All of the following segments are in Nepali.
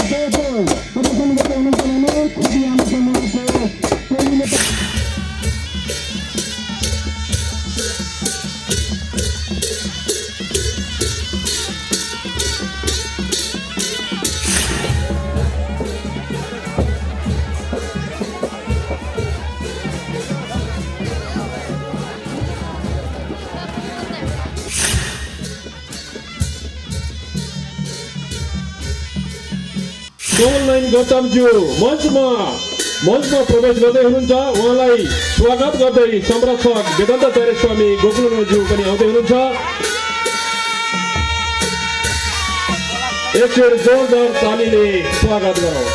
प्रदर्शन गर्दै हुनुहुन्छ भने खुदी आमा समूहको टोलीले कमलनारायण गौतमज्यू मञ्चमा प्रवेश गर्दै हुनुहुन्छ। उहाँलाई स्वागत गर्दै संरक्षक वेदान्ताचार्य स्वामी गोकुलज्यू पनि आउँदै हुनुहुन्छ। एकचोटि जोरदार तालीले स्वागत गरौँ।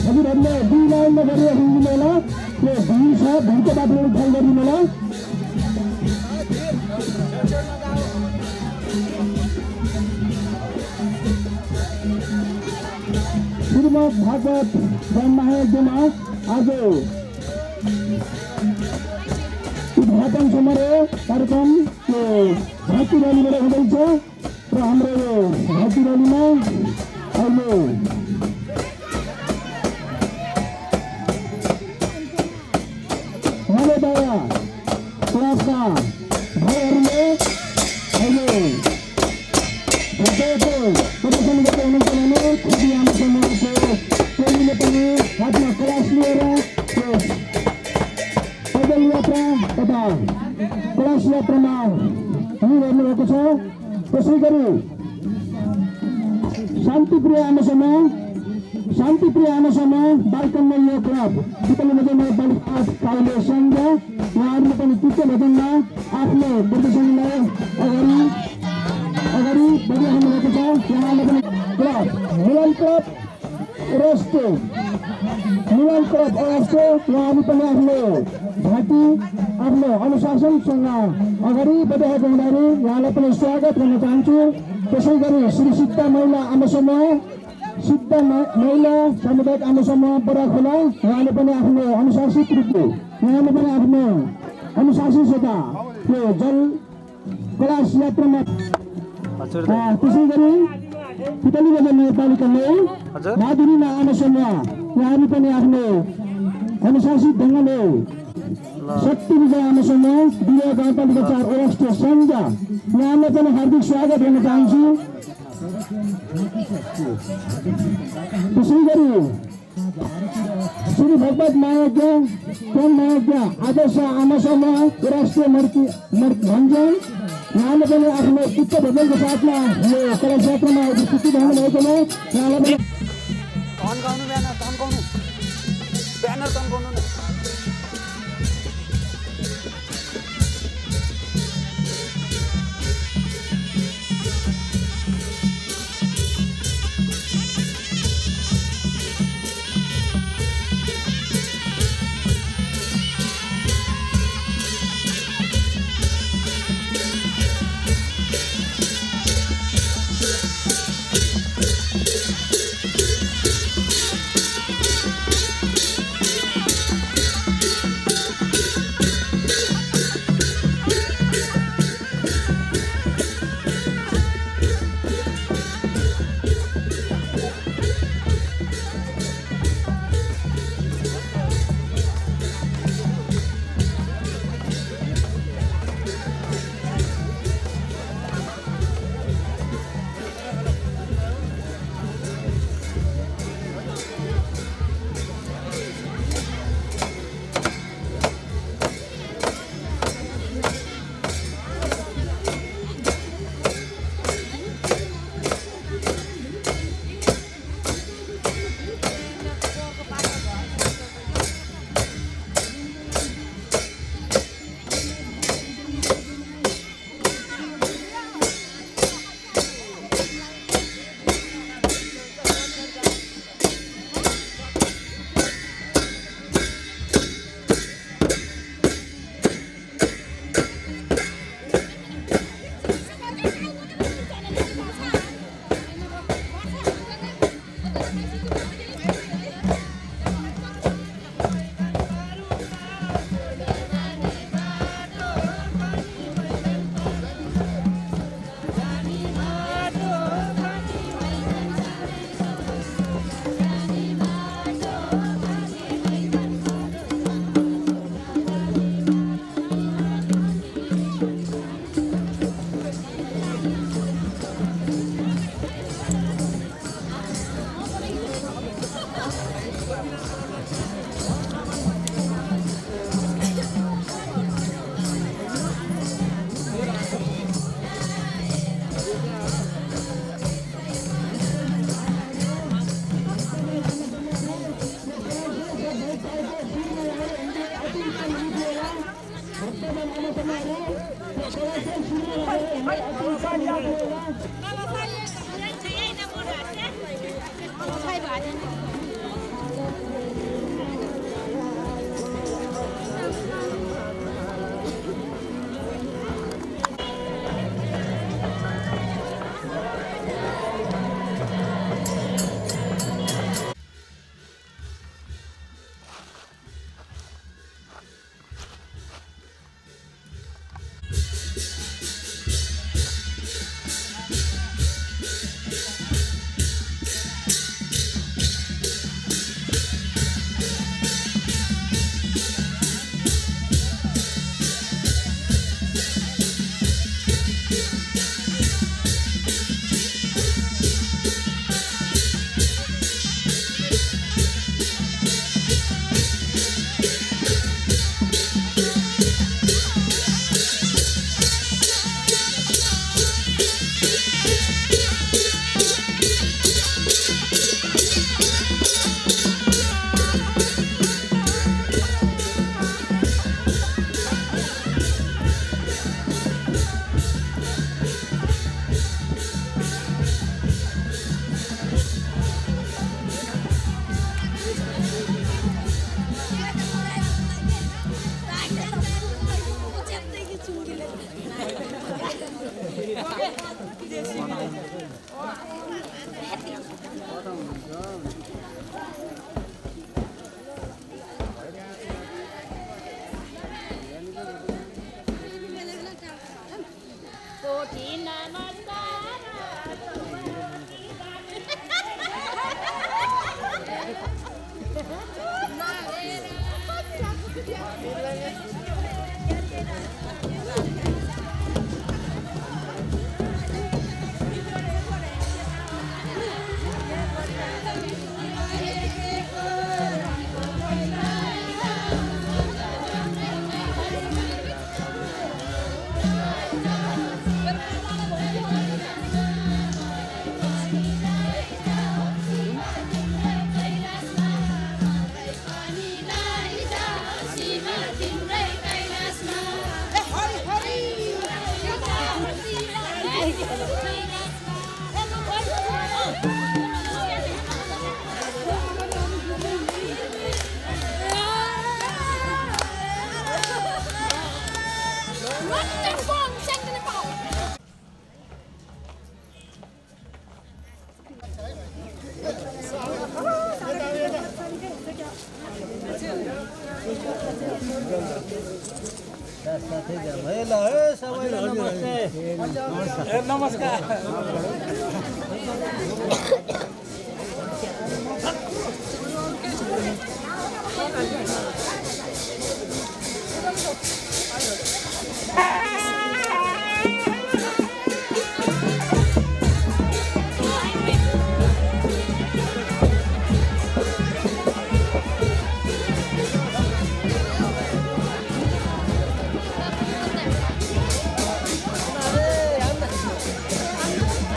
हजुरहरूले दुई लाइनमा गरेर हिँड्नु होला। त्यो भिड छ, भिडको बाटो ख्याल गरिदिनु होला। श्रीमद् भागवत महायज्ञमा आज उद्घाटन समारोह कार्यक्रम झाँकी रैलीबाट हुँदैछ र हाम्रो यो झाँकी रैलीमा अहिले क्लासका भाइहरूले अहिले प्रदर्शन गर्दै हुनुहुन्छ भने खुदी आमा समूहको टोलीले पनि हातमा क्लास लिएर पैदल यात्रा तथा क्लास यात्रामा हिँडिरहनु भएको छ। त्यसै गरी शान्तिप्रिय आमा समूह बालकन्या यो क्लब पितली भजन बालिका कार्यालय सङ्घ उहाँहरूले पनि चित्त भजनमा आफ्नो प्रदर्शनीलाई अगाडि बढिराख्नु भएको छ। उहाँले पनि क्लब मिलन क्लब अरस्टो उहाँहरू पनि आफ्नो घाँटी आफ्नो अनुशासनसँग अगाडि बढिरहेको हुँदाखेरि उहाँलाई पनि स्वागत गर्न चाहन्छु। त्यसै गरी श्री सिद्ध महिला आमा समूह सिद्ध महिला सामुदायिक आमा समूह बराखोला उहाँले पनि आफ्नो अनुशासित रूपले उहाँले पनि आफ्नो अनुशासितता त्यो जल क्लास यात्रामा त्यसै गरी पितली बजार नगरपालिकाले माधुरीमा आमा समूह उहाँले पनि आफ्नो अनुशासित ढङ्गले शक्ति विजय आमा समूह विजय गाउँपालिका 4 अरस्टो सञ्घ उहाँलाई पनि हार्दिक स्वागत गर्न चाहन्छु। त्यसै गरी श्री भगवत महायज्ञ आदर्श आमा समूह राष्ट्रिय भञ्जन उहाँले पनि आफ्नो उच्च भजनको साथमा यो कलेज यात्रामा उपस्थिति हुनुभएकोमा उहाँलाई पनि तन्काउनु ब्यानर तन्काउनु ब्यानर तन्काउनु न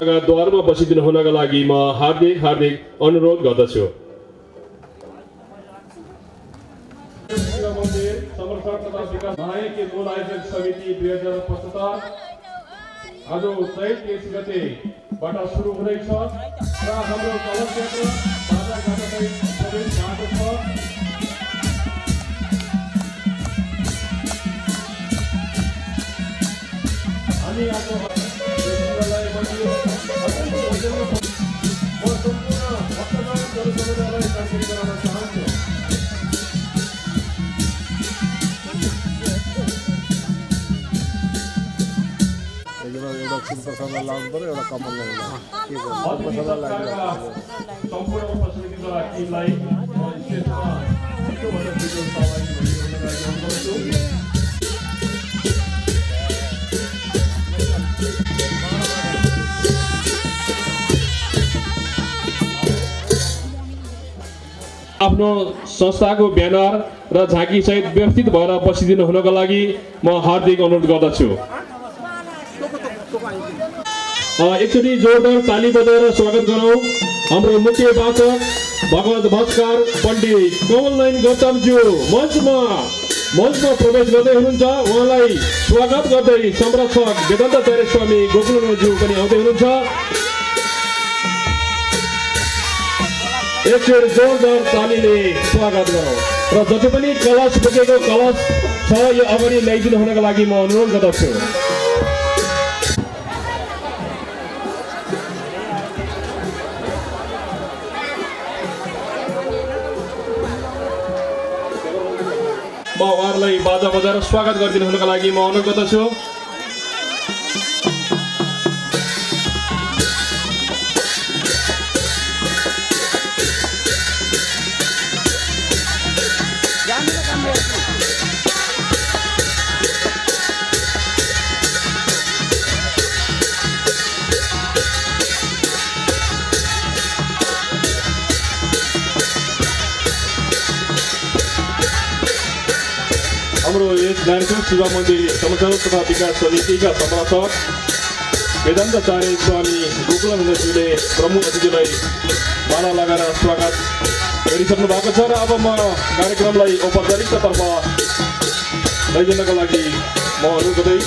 द्वारमा बसिदिनु हुनका लागि म हार्दिक हार्दिक अनुरोध गर्दछु। मन्दिर समर्पण तथा विकास माहेकी मूल आयोजक समिति 2075 आज चैत 23 गतेबाट सुरु हुँदैछ र हाम्रो कलश क्षेत्र बाजारघाटसहित प्रवेश भएको छ। हामी आज सम्पूर्ण उपस्थितिद्वारा टिमलाई आफ्नो संस्थाको ब्यानर र झाँकी सहित व्यवस्थित भएर बसिदिनु हुनको लागि म हार्दिक अनुरोध गर्दछु। एकचोटि जोरदार ताली बजाएर स्वागत गरौँ हाम्रो मुख्य वाचक भगवत भास्कर पण्डित कमलनयन गौतमज्यू मञ्चमा प्रवेश गर्दै हुनुहुन्छ। उहाँलाई स्वागत गर्दै संरक्षक वेदान्ताचार्य स्वामी गोकुलज्यू पनि आउँदै हुनुहुन्छ। एकचोटि जोरदार तालीले स्वागत गरौँ र जति पनि कलश बोकेको कलश छ यो अगाडि ल्याइदिनु हुनको लागि म अनुरोध गर्दछु। म उहाँहरूलाई बाजा बजाएर स्वागत गरिदिनु हुनको लागि म अनुरोध गर्दछु। हाम्रो यस गायत्री शिव मन्दिर संरक्षण तथा विकास समितिका संरक्षक वेदान्ताचार्य स्वामी गोकुलानन्दज्यूले प्रमुख अतिथिलाई माला लगाएर स्वागत गरिसक्नु भएको छ र अब म कार्यक्रमलाई औपचारिकतातर्फ लैजानको लागि म अनुरोध गर्दै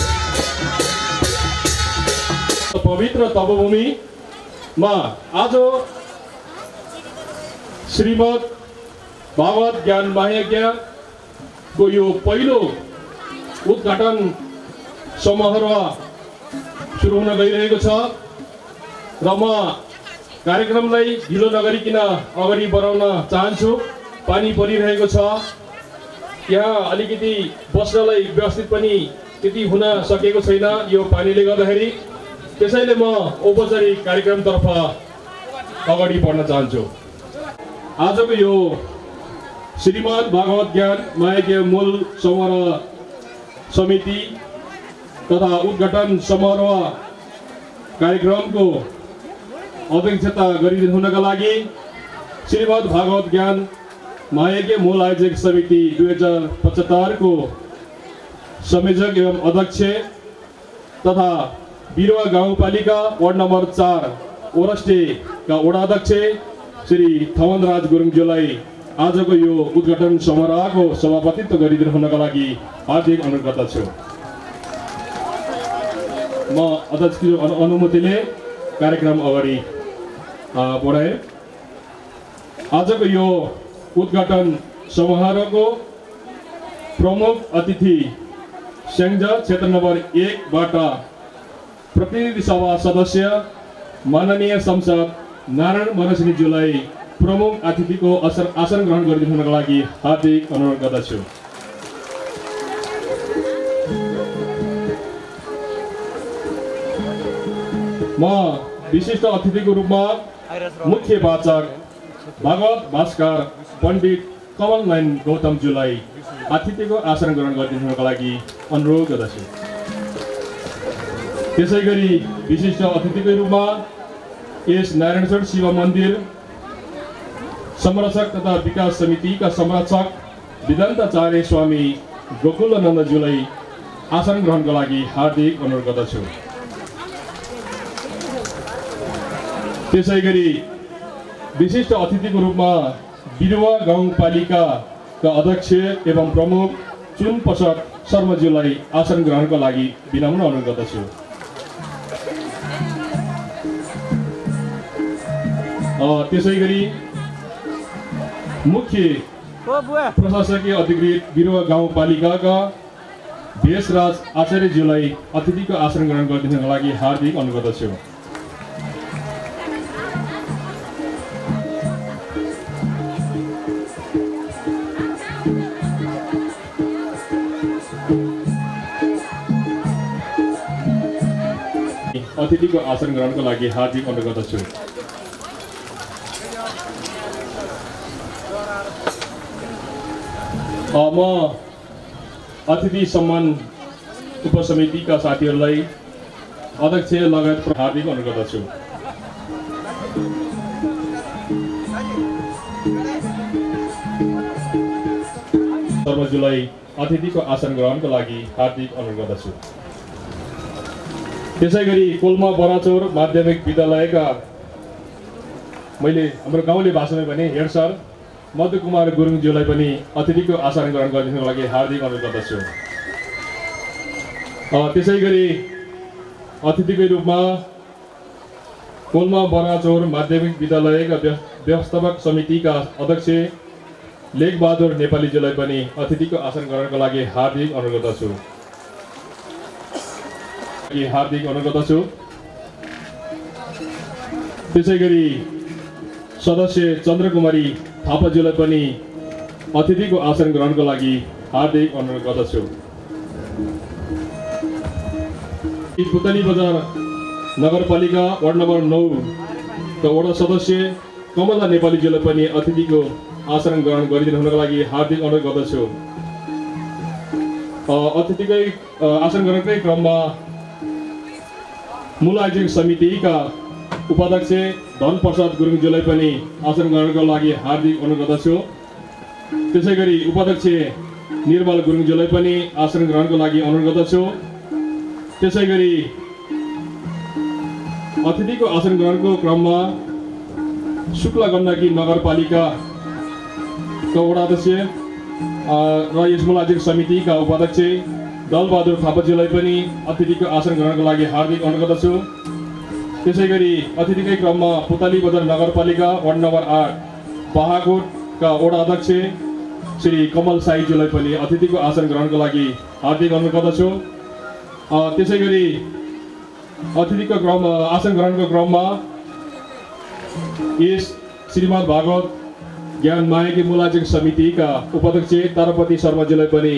पवित्र तपोभूमिमा आज श्रीमद् भागवत ज्ञान महायज्ञ को यो पहिलो उद्घाटन समारोह सुरु हुन गइरहेको छ र म कार्यक्रमलाई ढिलो नगरिकन अगाडि बढाउन चाहन्छु। पानी परिरहेको छ, यहाँ अलिकति बस्नलाई व्यवस्थित पनि त्यति हुन सकेको छैन यो पानीले गर्दाखेरि। त्यसैले म औपचारिक कार्यक्रमतर्फ अगाडि बढ्न चाहन्छु। आजको यो श्रीमद् भागवत ज्ञान महायज्ञ मूल समारोह समिति तथा उद्घाटन समारोह कार्यक्रमको अध्यक्षता गरिदिनु हुनका लागि श्रीमद् भागवत ज्ञान महायज्ञ मूल आयोजक समिति 2075 को संयोजक एवं अध्यक्ष तथा बिरुवा गाउँपालिका वार्ड नम्बर 4 ओरस्टेका वडाध्यक्ष श्री थमनराज गुरुङज्यूलाई आजको यो उद्घाटन समारोहको सभापतित्व गरिदिनु हुनका लागि हार्दिक अनुरोध गर्दछु। म अध्यक्षको अनुमतिले कार्यक्रम अगाडि बढाएँ। आजको यो उद्घाटन समारोहको प्रमुख अतिथि स्याङ्जा क्षेत्र नम्बर 1 बाट प्रतिनिधि सभा सदस्य माननीय सांसद नारायण मनसिंहज्यूलाई प्रमुख अतिथिको आसन ग्रहण गरिदिनु हुनका लागि हार्दिक अनुरोध गर्दछु। म विशिष्ट अतिथिको रूपमा मुख्य वाचक भागवत भास्कर पण्डित कमल नयन गौतमज्यूलाई अतिथिको आसन ग्रहण गरिदिनुको लागि अनुरोध गर्दछु। त्यसै गरी विशिष्ट अतिथिको रूपमा यस नारायणचोट शिव मन्दिर संरक्षक तथा विकास समितिका संरक्षक वेदान्ताचार्य स्वामी गोकुलानन्दज्यूलाई आसन ग्रहणको लागि हार्दिक अनुरोध गर्दछु। त्यसै गरी विशिष्ट अतिथिको रूपमा बिरुवा गाउँपालिकाका अध्यक्ष एवं प्रमुख चुन प्रसाद शर्माज्यूलाई आसन ग्रहणको लागि विनम्र अनुरोध गर्दछु। त्यसै गरी मुख्य प्रशासकीय अधिकृत बिरुवा गाउँपालिकाका भेषराज आचार्यज्यूलाई अतिथिको आसन ग्रहण गरिदिनुको लागि हार्दिक अनुरोध गर्दछु। अतिथिको आसन ग्रहणको लागि हार्दिक अनुरोध गर्दछु। म अतिथि सम्मान उपसमितिका साथीहरूलाई अध्यक्ष लगायत हार्दिक अनुरोध गर्दछु। शर्माज्यूलाई अतिथिको आसन ग्रहणको लागि हार्दिक अनुरोध गर्दछु। त्यसै गरी कोल्मा बराचौर माध्यमिक विद्यालयका मैले हाम्रो गाउँले भाषामा भने हेड सर मधु कुमार गुरुङज्यूलाई पनि अतिथिको आसन ग्रहण गरिदिनुको लागि हार्दिक अनुरोध गर्दछु। त्यसै गरी अतिथिको रूपमा कोल्मा बराचौर माध्यमिक विद्यालयका व्यवस्थापक समितिका अध्यक्ष लेखबहादुर नेपालीज्यूलाई पनि अतिथिको आसन ग्रहणको लागि हार्दिक अनुरोध गर्दछु। त्यसै गरी सदस्य चन्द्रकुमारी थापाज्यूलाई पनि अतिथिको आसन ग्रहणको लागि हार्दिक अनुरोध गर्दछु। पुतली बजार नगरपालिका वार्ड नम्बर 9 का वडा सदस्य कमला नेपालीज्यूलाई पनि अतिथिको आसन ग्रहण गरिदिनुको लागि हार्दिक अनुरोध गर्दछु। अतिथिकै आसन ग्रहणकै क्रममा मूल आयोजक समितिका उपाध्यक्ष धन प्रसाद गुरुङज्यूलाई पनि आसन ग्रहणको लागि हार्दिक अनुरोध गर्दछु। त्यसै गरी उपाध्यक्ष निर्मल गुरुङज्यूलाई पनि आसन ग्रहणको लागि अनुरोध गर्दछु। त्यसै गरी अतिथिको आसन ग्रहणको क्रममा शुक्ला गण्डकी नगरपालिकाका वडाध्यक्ष र यस मूल आयोजक समितिका उपाध्यक्ष दलबहादुर थापाज्यूलाई पनि अतिथिको आसन ग्रहणको लागि हार्दिक अनुरोध गर्दछु। त्यसै गरी अतिथिकै क्रममा पुतली बजार नगरपालिका वार्ड नम्बर 8 बाहाकोटका वडा अध्यक्ष श्री कमल साईज्यूलाई पनि अतिथिको आसन ग्रहणको लागि हार्दिक अनुरोध गर्दछु। त्यसै गरी अतिथिको क्रम आसन ग्रहणको क्रममा यस श्रीमद् भागवत ज्ञान मायकी मूल आयोजक समितिका उपाध्यक्ष तारापति शर्माज्यूलाई पनि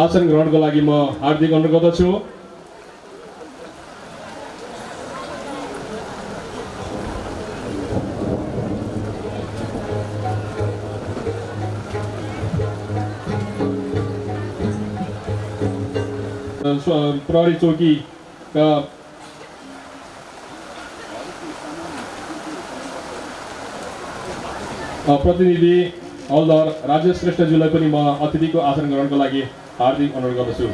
आसन ग्रहणको लागि म हार्दिक अनुरोध गर्दछु। प्रहरी चौकीका प्रतिनिधि हलदार राजेश श्रेष्ठज्यूलाई पनि म अतिथिको आसन ग्रहणको लागि हार्दिक अनुरोध गर्दछु।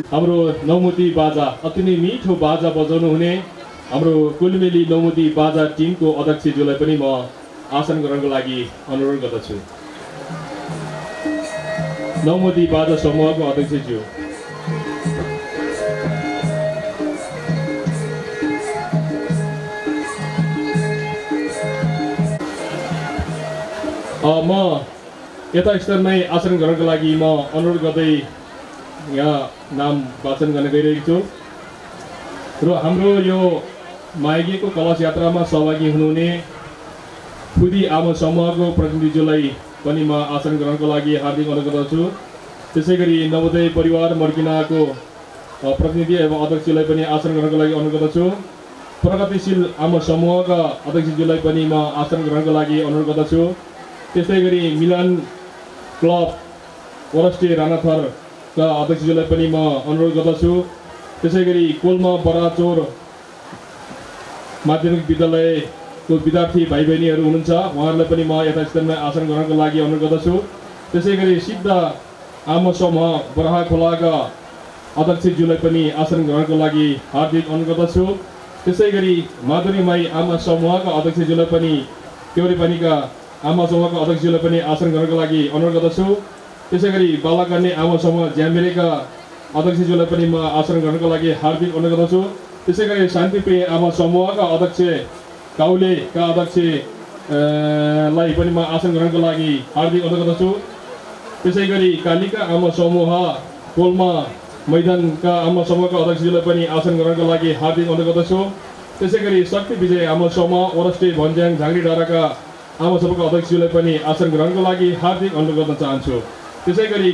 हाम्रो नौमुती बाजा अति नै मिठो बाजा बजाउनु हुने हाम्रो कुलमेली नौमुती बाजा टिमको अध्यक्षज्यूलाई पनि म आसन ग्रहणको लागि अनुरोध गर्दछु। नौमुती बाजा समूहको अध्यक्षज्यू म यता स्तरमै आसन ग्रहणको लागि म अनुरोध गर्दै यहाँ नाम वाचन गर्न गइरहेको छु र हाम्रो यो माइगेको कलश यात्रामा सहभागी हुनुहुने खुदी आमा समूहको प्रतिनिधिज्यूलाई पनि म आसन ग्रहणको लागि हार्दिक अनुरोध गर्दछु। त्यसै गरी नवोदय परिवार मर्किनाको प्रतिनिधि एवं अध्यक्षज्यूलाई पनि आसन ग्रहणको लागि अनुरोध गर्दछु। प्रगतिशील आमा समूहका अध्यक्षज्यूलाई पनि म आसन ग्रहणको लागि अनुरोध गर्दछु। त्यस्तै गरी मिलन क्लब वरष्टे राणाथरका अध्यक्षज्यूलाई पनि म अनुरोध गर्दछु। त्यसै गरी कोल्मा बराचोर माध्यमिक विद्यालयको विद्यार्थी भाइ बहिनीहरू हुनुहुन्छ, उहाँहरूलाई पनि म यता स्थानमा आसन ग्रहणको लागि अनुरोध गर्दछु। त्यसै गरी सिद्ध आमा समूह बराहा खोलाका अध्यक्षज्यूलाई पनि आसन ग्रहणको लागि हार्दिक अनुरोध गर्दछु। त्यसै गरी माधुरी माई आमा समूहका अध्यक्षज्यूलाई पनि केवरी पानीका आमा समूहका अध्यक्षज्यूलाई पनि आसन ग्रहणको लागि अनुरोध गर्दछु। त्यसै गरी बालाकन्या आमा समूह ज्यामिरेका अध्यक्षज्यूलाई पनि म आसन ग्रहणको लागि हार्दिक अनुरोध गर्दछु। त्यसै गरी शान्तिप्रिय आमा समूहका अध्यक्ष काउलेका अध्यक्षलाई पनि म आसन ग्रहणको लागि हार्दिक अनुरोध गर्दछु। त्यसै गरी कालिका आमा समूह कोल्मा मैदानका आमा समूहका अध्यक्षज्यूलाई पनि आसन ग्रहणको लागि हार्दिक अनुरोध गर्दछु। त्यसै गरी शक्ति विजय आमा समूह वरष्टे भन्ज्याङ झाँक्री डाँडाका आमा समूहका अध्यक्षज्यूलाई पनि आसन ग्रहणको लागि हार्दिक अनुरोध गर्न चाहन्छु। त्यसै गरी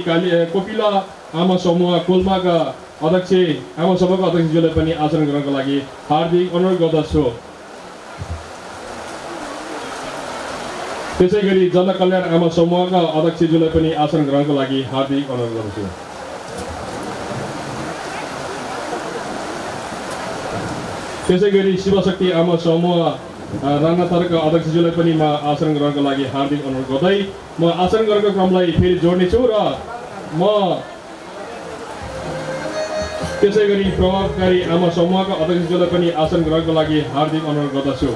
कोपिला आमा समूह कोल्माका अध्यक्ष आमा समूहका अध्यक्षज्यूलाई पनि आसन ग्रहणको लागि हार्दिक अनुरोध गर्दछु। त्यसै गरी जनकल्याण आमा समूहका अध्यक्षज्यूलाई पनि आसन ग्रहणको लागि हार्दिक अनुरोध गर्दछु। त्यसै गरी शिवशक्ति आमा समूह राणाथरका अध्यक्षज्यूलाई पनि म आसन ग्रहणको लागि हार्दिक अनुरोध गर्दै म आसन ग्रहणको क्रमलाई फेरि जोड्नेछु र म त्यसै गरी प्रभावकारी आमा समूहका अध्यक्षज्यूलाई पनि आसन ग्रहणको लागि हार्दिक अनुरोध गर्दछु।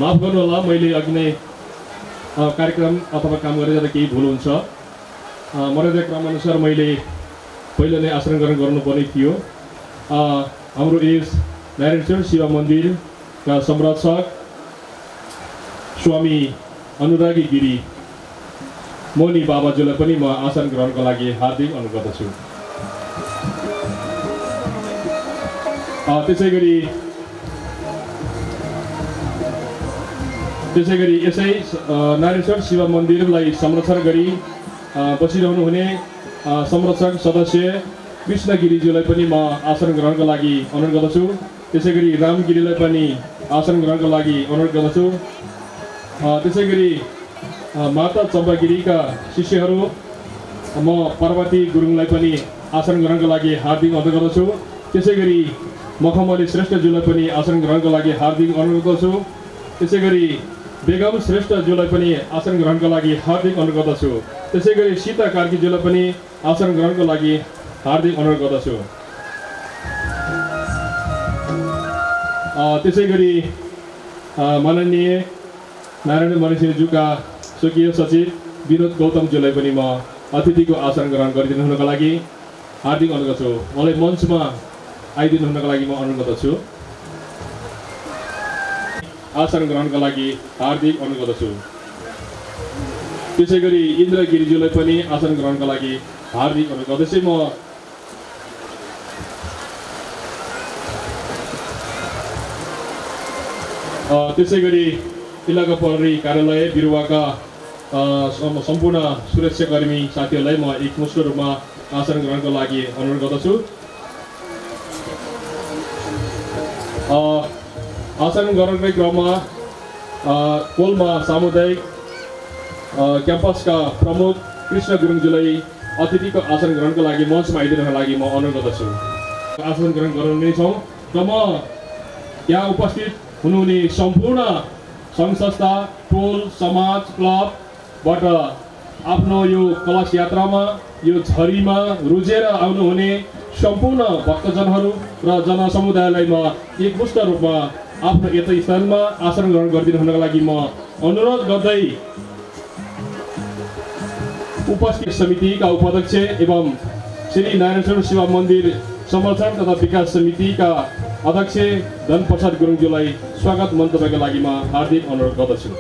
माफ गर्नुहोला, मैले अघि नै कार्यक्रम अथवा काम गरेर जाँदा केही भुल हुन्छ। मर्यादा क्रमअनुसार मैले पहिला नै आसन ग्रहण गर्नुपर्ने थियो। हाम्रो यस नारायणेश्वर शिव मन्दिरका संरक्षक स्वामी अनुरागी गिरी मोनी बाबाज्यूलाई पनि म आसन ग्रहणको लागि हार्दिक अनुरोध गर्दछु। त्यसै गरी यसै नारायणेश्वर शिव मन्दिरलाई संरक्षण गरी बसिरहनु हुने संरक्षक सदस्य कृष्ण गिरिज्यूलाई पनि म आसन ग्रहणको लागि अनुरोध गर्दछु। त्यसै गरी रामगिरीलाई पनि आसन ग्रहणको लागि अनुरोध गर्दछु। त्यसै गरी माता चम्पागिरीका शिष्यहरू म पार्वती गुरुङलाई पनि आसन ग्रहणको लागि हार्दिक अनुरोध गर्दछु। त्यसै गरी मखमली श्रेष्ठज्यूलाई पनि आसन ग्रहणको लागि हार्दिक अनुरोध गर्दछु। त्यसै गरी बेगम श्रेष्ठज्यूलाई पनि आसन ग्रहणको लागि हार्दिक अनुरोध गर्दछु। त्यसै गरी सीता कार्कीज्यूलाई पनि आसन ग्रहणको लागि हार्दिक अनुरोध गर्दछु। त्यसै गरी माननीय नारायण मणिसिंहज्यूका स्वकीय सचिव विनोद गौतमज्यूलाई पनि म अतिथिको आसन ग्रहण गरिदिनु हुनको लागि हार्दिक अनुरोध गर्छु। मलाई मञ्चमा आइदिनु हुनको लागि म अनुरोध गर्दछु। आसन ग्रहणका लागि हार्दिक अनुरोध गर्दछु। त्यसै गरी इन्द्र गिरिज्यूलाई पनि आसन ग्रहणका लागि हार्दिक अनुरोध गर्दछु। म त्यसै गरी इलाका प्रहरी कार्यालय बिरुवाका सम्पूर्ण सुरक्षाकर्मी साथीहरूलाई म एकमुष्ट रूपमा आसन ग्रहणको लागि अनुरोध गर्दछु। आसन ग्रहणकै क्रममा कोल्मा सामुदायिक क्याम्पसका प्रमुख कृष्ण गुरुङज्यूलाई अतिथिको आसन ग्रहणको लागि मञ्चमा आइदिनको लागि म अनुरोध गर्दछु। आसन ग्रहण गराउनेछौँ र म यहाँ उपस्थित हुनुहुने सम्पूर्ण सङ्घ संस्था टोल समाज क्लबबाट आफ्नो यो कलश यात्रामा यो झरीमा रुजेर आउनुहुने सम्पूर्ण भक्तजनहरू र जनसमुदायलाई म एकमुष्ट रूपमा आफ्नो यता स्थानमा आसन ग्रहण गरिदिनु हुनको लागि म अनुरोध गर्दै उपस्थित समितिका उपाध्यक्ष एवं श्री नारायण शिव मन्दिर संरक्षण तथा विकास समितिका अध्यक्ष धनप्रसाद गुरुङज्यूलाई स्वागत मन्तव्यका लागि म हार्दिक अनुरोध गर्दछु।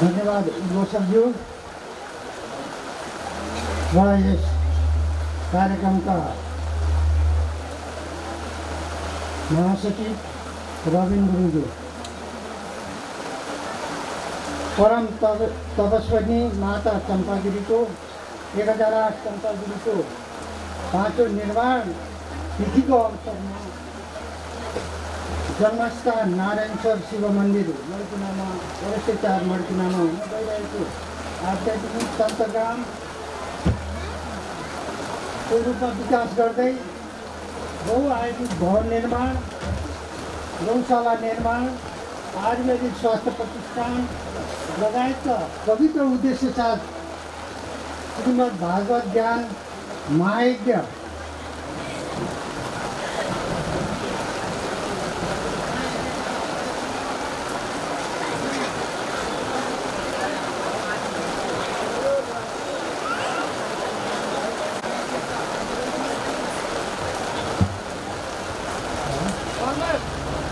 धन्यवाद रोशनज्यू र यस कार्यक्रमका महासचिव रविन गुरुङज्यू, परम तपस्विनी माता चम्पागिरीको 1008 चम्पागिरीको 5औं निर्माण तिथिको अवसरमा जन्मस्थान नारायणेश्वर शिव मन्दिर मड्किनामा वरसे 4 मड्किनामा हुन गइरहेको आध्यात्मिक तन्त्रग्राम को रूपमा विकास गर्दै बहुआयामिक भवन निर्माण, गौशाला निर्माण, आयुर्वेदिक स्वास्थ्य प्रतिष्ठान लगायतका पवित्र उद्देश्य साथ श्रीमद् भागवत ज्ञान महायज्ञ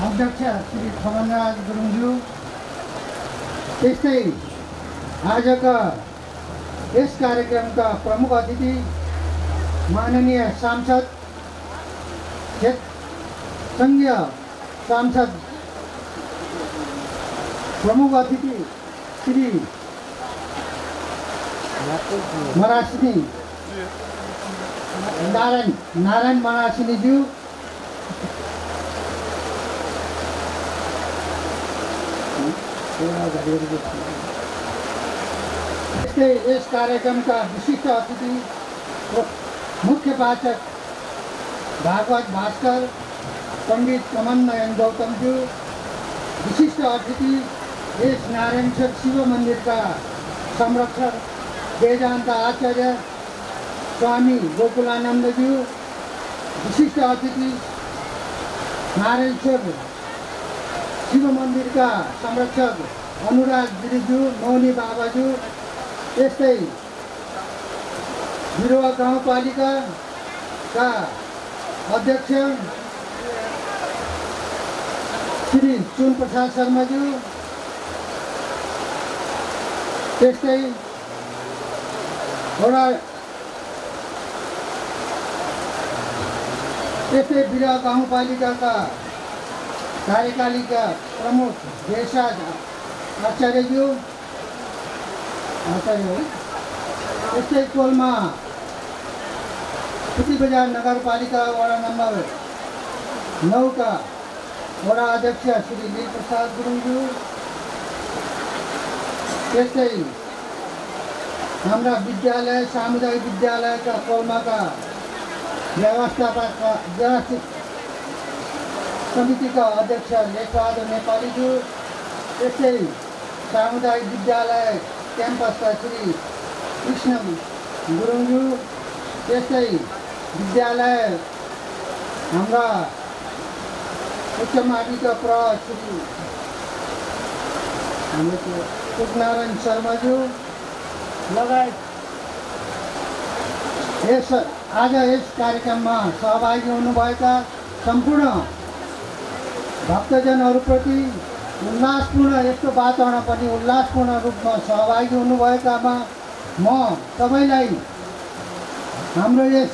अध्यक्ष श्री खमनराज गुरुङज्यू, त्यस्तै आजका यस कार्यक्रमका प्रमुख अतिथि माननीय सांसद संघीय सांसद प्रमुख अतिथि श्री मरासिनी नारायण मरासिनीज्यू, यस कार्यक्रमका विशिष्ट अतिथि मुख्य वाचक भागवत भास्कर पण्डित कमन नयन गौतमज्यू, विशिष्ट अतिथि यस नारायणेश्वर शिव मन्दिरका संरक्षक वेदान्त आचार्य स्वामी गोकुलानन्दज्यू, विशिष्ट अतिथि नारायणेश्वर शिव मन्दिरका संरक्षक अनुराग गिरिज्यू, मौनी बाबाज्यू, त्यस्तै बिरुवा गाउँपालिकाका अध्यक्ष श्री चुन प्रसाद शर्माज्यू, त्यस्तै बिरुवा गाउँपालिकाका कार्यकालिका प्रमुख देशराज आचार्यज्यू, त्यस्तै कोलमा पुती बजार नगरपालिका वडा नम्बर 9 का वडा अध्यक्ष श्री लील प्रसाद गुरुङज्यू, त्यस्तै हाम्रा विद्यालय सामुदायिक विद्यालयका कोलमाका व्यवस्थित समितिका अध्यक्ष लेखबहादुर नेपालीज्यू, त्यस्तै सामुदायिक विद्यालय क्याम्पसका श्री कृष्ण गुरुङज्यू, त्यस्तै विद्यालय हाम्रा उच्च माविका श्री सुखनारायण शर्माज्यू लगायत आज यस कार्यक्रममा सहभागी हुनुभएका सम्पूर्ण भक्तजनहरूप्रति उल्लासपूर्ण यस्तो वातावरण पनि उल्लासपूर्ण रूपमा सहभागी हुनुभएकामा म सबैलाई हाम्रो यस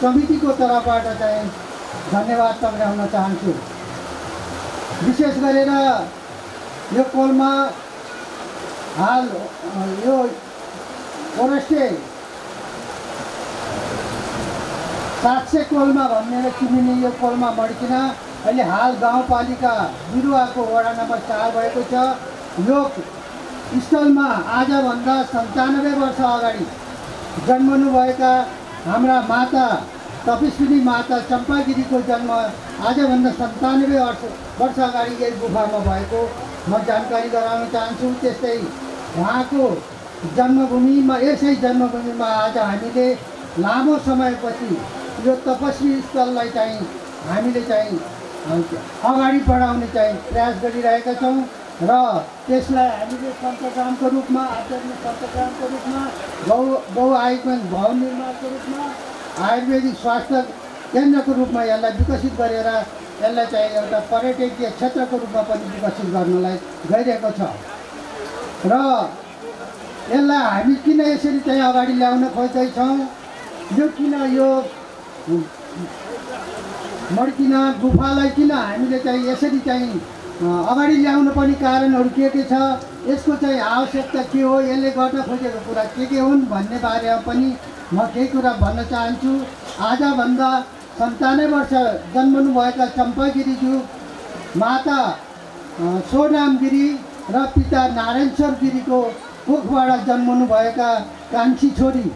समितिको तर्फबाट चाहिँ धन्यवाद टक्राउन चाहन्छु। विशेष गरेर यो कोलमा हाल यो ओरस्टे 700 कोलमा भन्ने चिनिने यो कोलमा मड्किना अहिले हाल गाउँपालिका बिरुवाको वडा नम्बर 4 भएको छ। यो स्थलमा आजभन्दा 97 वर्ष अगाडि जन्मनुभएका हाम्रा माता तपस्विनी माता चम्पागिरीको जन्म आजभन्दा 97 वर्ष अगाडि यही गुफामा भएको म जानकारी गराउन चाहन्छु। त्यस्तै उहाँको जन्मभूमिमा यसै जन्मभूमिमा आज हामीले लामो समयपछि यो तपस्वी स्थललाई चाहिँ हामीले चाहिँ अगाडि बढाउने चाहिँ प्रयास गरिरहेका छौँ र त्यसलाई हामीले सन्तग्रामको रूपमा आध्यात्मिक सन्तग्रामको रूपमा गौ आयुर्वेद भवन निर्माणको रूपमा आयुर्वेदिक स्वास्थ्य केन्द्रको रूपमा यसलाई विकसित गरेर यसलाई चाहिँ एउटा पर्यटकीय क्षेत्रको रूपमा पनि विकसित गर्नलाई गइरहेको छ र यसलाई हामी किन यसरी चाहिँ अगाडि ल्याउन खोज्दैछौँ यो किन यो मड्किन गुफालाई किन हामीले चाहिँ यसरी चाहिँ अगाडि ल्याउनु पर्ने कारणहरू के छ यसको चाहिँ आवश्यकता के हो यसले गर्न खोजेको कुरा के हुन् भन्ने बारेमा पनि म केही कुरा भन्न चाहन्छु। आजभन्दा 97 वर्ष जन्मनुभएका चम्पागिरीज्यू माता सोनाम गिरी र पिता नारायणश्वर गिरीको कोखबाट जन्मनुभएका कान्छी छोरी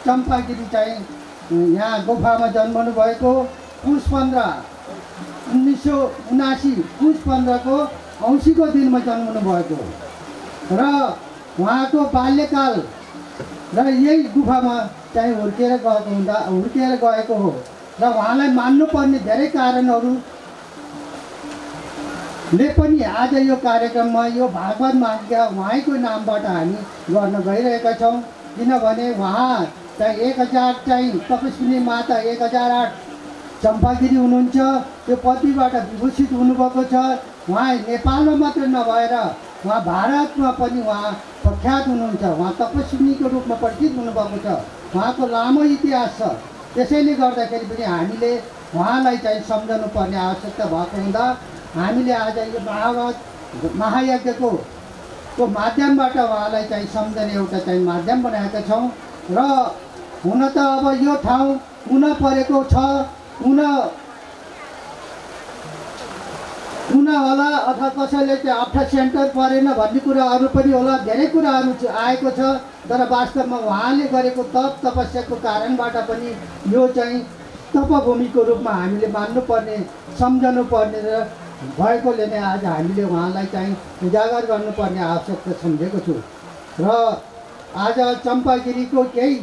चम्पागिरी चाहिँ यहाँ गुफामा जन्मनुभएको पुष 15 1979 पुष 15 को औँसीको दिनमा जन्मनु भएको र उहाँको बाल्यकाल र यही गुफामा चाहिँ हुर्केर गएको हो र उहाँलाई मान्नुपर्ने धेरै कारणहरूले पनि आज यो कार्यक्रममा यो भागवत महाज्ञा उहाँको नामबाट हामी गर्न गइरहेका छौँ। किनभने उहाँ चाहिँ 1000 चाहिँ तपस्विनी माता 1008 चम्पागिरी हुनुहुन्छ। त्यो पदवीबाट विभूषित हुनुभएको छ। उहाँ नेपालमा मात्र नभएर उहाँ भारतमा पनि उहाँ प्रख्यात हुनुहुन्छ। उहाँ तपस्विनीको रूपमा परिचित हुनुभएको छ। उहाँको लामो इतिहास छ। त्यसैले गर्दाखेरि पनि हामीले उहाँलाई चाहिँ सम्झनु पर्ने आवश्यकता भएको हुँदा हामीले आज यो महायज्ञको माध्यमबाट उहाँलाई चाहिँ सम्झने एउटा चाहिँ माध्यम बनाएका छौँ। र हुन त अब यो ठाउँ पुनः परेको छ, पुनः होला अथवा कसैले चाहिँ अप्ठा सेन्टर परेन भन्ने कुराहरू पनि होला, धेरै कुराहरू आएको छ। तर वास्तवमा उहाँले गरेको तप तपस्याको कारणबाट पनि यो चाहिँ तपभूमिको रूपमा हामीले मान्नुपर्ने सम्झनु पर्ने र भएकोले नै आज हामीले उहाँलाई चाहिँ उजागर गर्नुपर्ने आवश्यकता सम्झेको छु। र आज चम्पागिरीको केही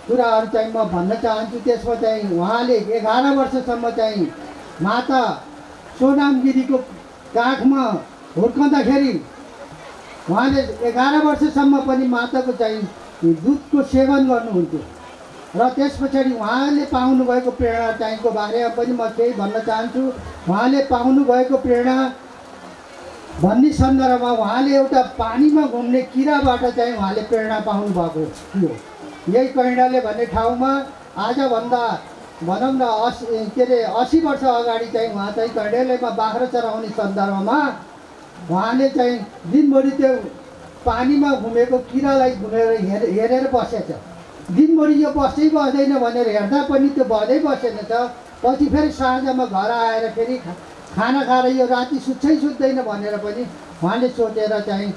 कुराहरू चाहिँ म भन्न चाहन्छु। त्यसमा चाहिँ उहाँले 11 वर्षसम्म चाहिँ माता सोनाम गिरीको काखमा हुर्कँदाखेरि उहाँले 11 वर्षसम्म पनि माताको चाहिँ दुधको सेवन गर्नुहुन्थ्यो। र त्यस पछाडि उहाँले पाउनुभएको प्रेरणा चाहिँको बारेमा पनि म केही भन्न चाहन्छु। उहाँले पाउनुभएको प्रेरणा भन्ने सन्दर्भमा उहाँले एउटा पानीमा घुम्ने किराबाट चाहिँ उहाँले प्रेरणा पाउनुभएको थियो। यही कैँडाले भन्ने ठाउँमा आजभन्दा भनौँ न 80 वर्ष अगाडि चाहिँ उहाँ चाहिँ कैँडालेमा बाख्रा चराउने सन्दर्भमा उहाँले चाहिँ दिनभरि त्यो पानीमा घुमेको किरालाई घुमेर हेरेर बसेछ। दिनभरि यो बस्दै बस्दैन भनेर हेर्दा पनि त्यो बस्दै बसेन छ। पछि फेरि साँझमा घर आएर फेरि खाना खाएर यो राति सुत्छै सुत्दैन भनेर पनि उहाँले सोचेर चाहिँ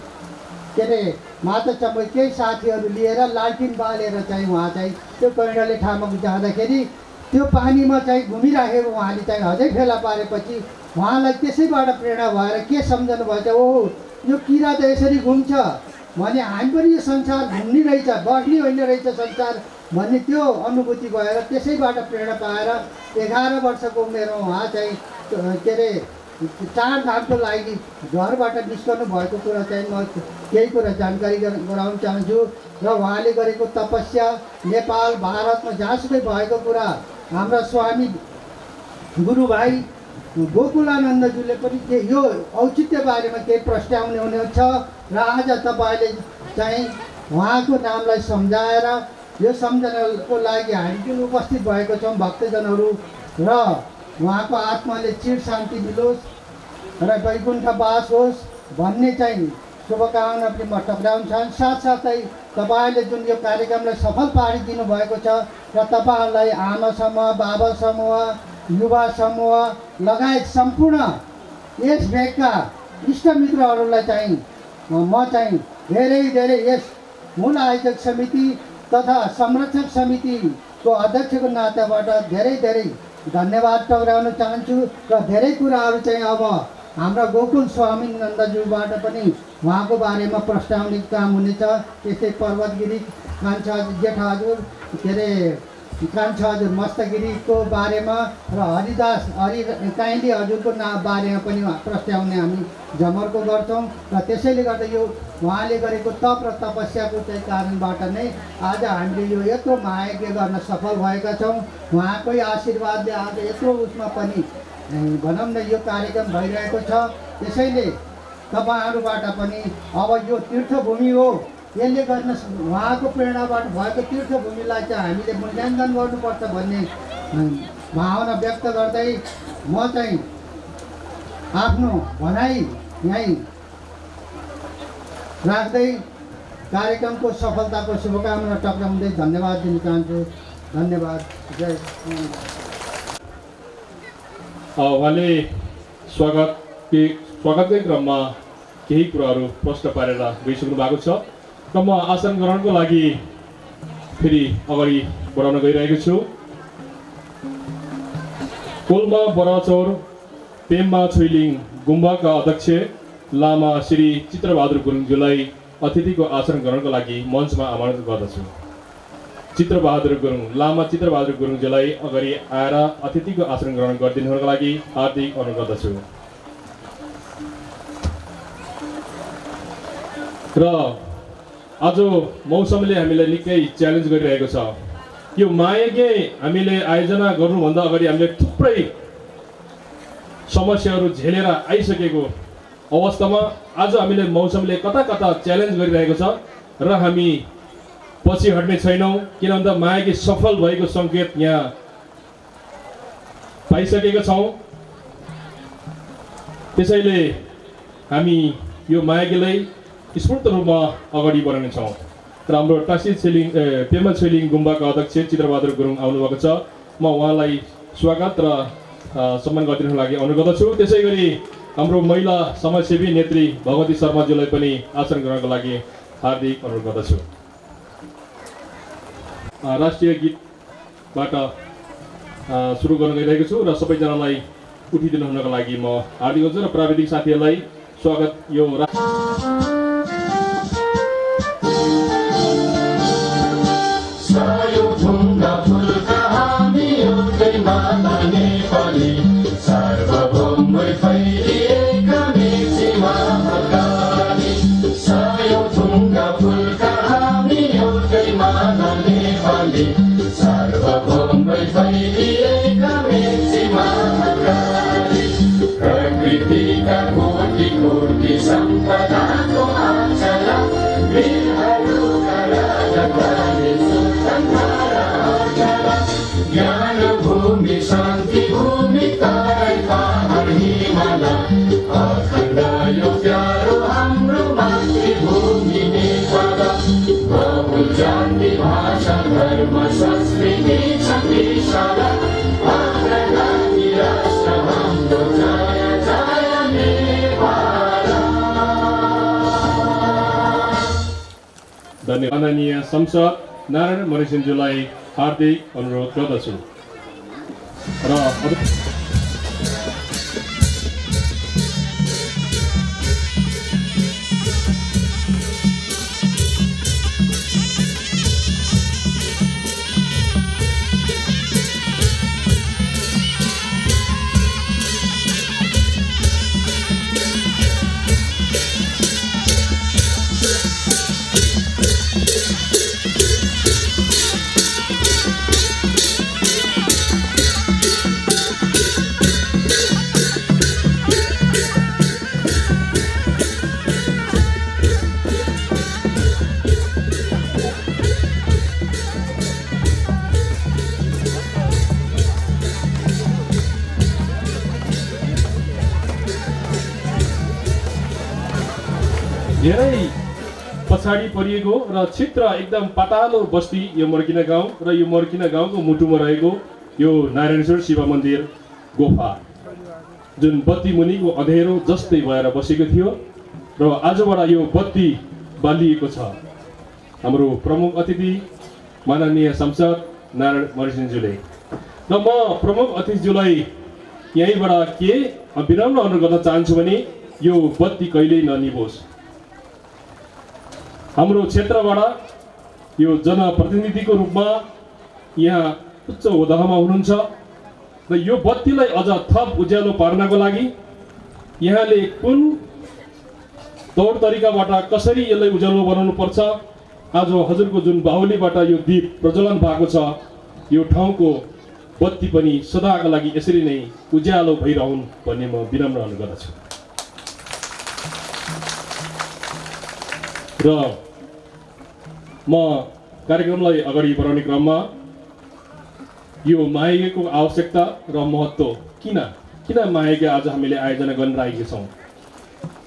के अरे माता चम्पा केही साथीहरू लिएर लालटिन बालेर चाहिँ उहाँ चाहिँ त्यो कैँडाले ठाउँमा जाँदाखेरि त्यो पानीमा चाहिँ घुमिराखेको उहाँले चाहिँ अझै फेला पारेपछि उहाँलाई त्यसैबाट प्रेरणा भएर के सम्झनु भएछ, ओहो यो किरा त यसरी घुम्छ भने हामी पनि यो संसार घुम्ने रहेछ, बस्ने होइन रहेछ संसार भन्ने त्यो अनुभूति भएर त्यसैबाट प्रेरणा पाएर 11 वर्षको उमेरमा उहाँ चाहिँ के अरे 4 धामको लागि घरबाट निस्कनु भएको कुरा चाहिँ म केही कुरा जानकारी गराउन चाहन्छु। र उहाँले गरेको तपस्या नेपाल भारतमा जहाँसुकै भएको कुरा हाम्रा स्वामी गुरुभाइ गोकुलानन्दज्यूले पनि यो औचित्य बारेमा केही प्रस्ट्याउने हुनेछ। र आज तपाईँले चाहिँ उहाँको नामलाई सम्झाएर यो सम्झनाको लागि हामी पनि उपस्थित भएको छौँ भक्तजनहरू। र उहाँको आत्माले चिर शान्ति मिलोस् र वैकुण्ठवास होस् भन्ने चाहिँ शुभकामना पनि म टक्राउन चाहन्छु। साथसाथै तपाईँहरूले जुन यो कार्यक्रमलाई सफल पारिदिनु भएको छ र तपाईँहरूलाई आमा समूह, बाबा समूह, युवा समूह लगायत सम्पूर्ण यस भेगका इष्टमित्रहरूलाई चाहिँ म चाहिँ धेरै यस मूल आयोजक समिति तथा संरक्षक समितिको अध्यक्षको नाताबाट धेरै धन्यवाद टक्राउन चाहन्छु। र धेरै कुराहरू चाहिँ अब हाम्रा गोकुल स्वामी नन्दज्यूबाट पनि उहाँको बारेमा प्रस्तावने काम हुनेछ। त्यस्तै पर्वतगिरी कान्छा जेठा हजुर के अरे कान्छा हजुर मस्तगिरीको बारेमा र हरि काइँली हजुरको बारेमा पनि प्रस्ट्याउने हामी जमर्को गर्छौँ र त्यसैले गर्दा यो उहाँले गरेको तप र तपस्याको चाहिँ कारणबाट नै आज हामीले यो यत्रो महायज्ञ गर्न सफल भएका छौँ। उहाँकै आशीर्वादले आज यत्रो उसमा पनि भनौँ न यो कार्यक्रम भइरहेको छ। त्यसैले तपाईँहरूबाट पनि अब यो तीर्थभूमि हो, यसले गर्न उहाँको प्रेरणाबाट भएको तीर्थभूमिलाई चाहिँ हामीले मूल्याङ्कन गर्नुपर्छ भन्ने भावना व्यक्त गर्दै म चाहिँ आफ्नो भनाइ यहीँ राख्दै कार्यक्रमको सफलताको शुभकामना टक्राउँदै धन्यवाद दिन चाहन्छु। धन्यवाद। जय। उहाँले स्वागतकै क्रममा केही कुराहरू प्रश्न पारेर गइसक्नु भएको छ र म आसन ग्रहणको लागि फेरि अगाडि बढाउन गइरहेको छु। कोल्मा बराचौर पेम्बा छोइलिङ गुम्बाका अध्यक्ष लामा श्री चित्रबहादुर गुरुङज्यूलाई अतिथिको आसन ग्रहणको लागि मञ्चमा आमन्त्रित गर्दछु। लामा चित्रबहादुर गुरुङज्यूलाई अगाडि आएर अतिथिको आसन ग्रहण गरिदिनुको लागि हार्दिक अनुरोध गर्दछु। र आज मौसमले हामीलाई निकै च्यालेन्ज गरिरहेको छ। यो महायज्ञ हामीले आयोजना गर्नुभन्दा अगाडि हामीले थुप्रै समस्याहरू झेलेर आइसकेको अवस्थामा आज हामीले मौसमले कता कता च्यालेन्ज गरिरहेको छ र हामी पछि हट्ने छैनौँ। किन भन्दा महायज्ञ सफल भएको सङ्केत यहाँ पाइसकेका छौँ। त्यसैले हामी यो महायज्ञलाई स्फूर्त रूपमा अगाडि बढाउनेछौँ र हाम्रो पेम्बा छोइलिङ गुम्बाका अध्यक्ष चित्रबहादुर गुरुङ आउनुभएको छ। म उहाँलाई स्वागत र सम्मान गरिदिनुको लागि अनुरोध गर्दछु। त्यसै गरी हाम्रो महिला समाजसेवी नेत्री भगवती शर्माज्यूलाई पनि आसन ग्रहणको लागि हार्दिक अनुरोध गर्दछु। राष्ट्रिय गीतबाट सुरु गर्न गइरहेको छु र सबैजनालाई उठिदिनु हुनको लागि म हार्दिक गर्छु र प्राविधिक साथीहरूलाई स्वागत। यो सम्पदाको आचला वीरहरूका राजधानी सुल्तानधारा अचला ज्ञान भूमि शान्ति भूमि तराई पहाड हिमाल अखण्ड यो प्यारो हाम्रो मातृभूमि नेपाल बहु जाति भाषा धर्म संस्कृति छ विशाल आग्रही राष्ट्र हाम्रो जय जय नेपाल। माननीय सांसद नारायण मरिसिंहज्यूलाई हार्दिक अनुरोध गर्दछु र धेरै पछाडि परिएको र क्षेत्र एकदम पातालो बस्ती यो मर्किना गाउँ र यो मर्किना गाउँको मुटुमा रहेको यो नारायणेश्वर शिव मन्दिर गुफा जुन बत्ती मुनिको अँधेरो जस्तै भएर बसेको थियो र आजबाट यो बत्ती बालिएको छ। हाम्रो प्रमुख अतिथि माननीय सांसद नारायण मरिसिंहज्यूले र म प्रमुख अतिथिज्यूलाई यहीँबाट के विनम्र अनुरोध गर्न चाहन्छु भने यो बत्ती कहिल्यै ननिभोस्। हाम्रो क्षेत्रबाट यो जनप्रतिनिधिको रूपमा यहाँ उच्च ओहदामा हुनुहुन्छ र यो बत्तीलाई अझ थप उज्यालो पार्नको लागि यहाँले कुन तौर तरिकाबाट कसरी यसलाई उज्यालो बनाउनु पर्छ, आज हजुरको जुन बाहुलीबाट यो दीप प्रज्वलन भएको छ, यो ठाउँको बत्ती पनि सदाका लागि यसरी नै उज्यालो भइरहन् भन्ने म विनम्र अनुरोध गर्दछु। र म कार्यक्रमलाई अगाडि बढाउने क्रममा यो माइगेको आवश्यकता र महत्त्व किन माइगे आज हामीले आयोजना गरिरहेका छौँ,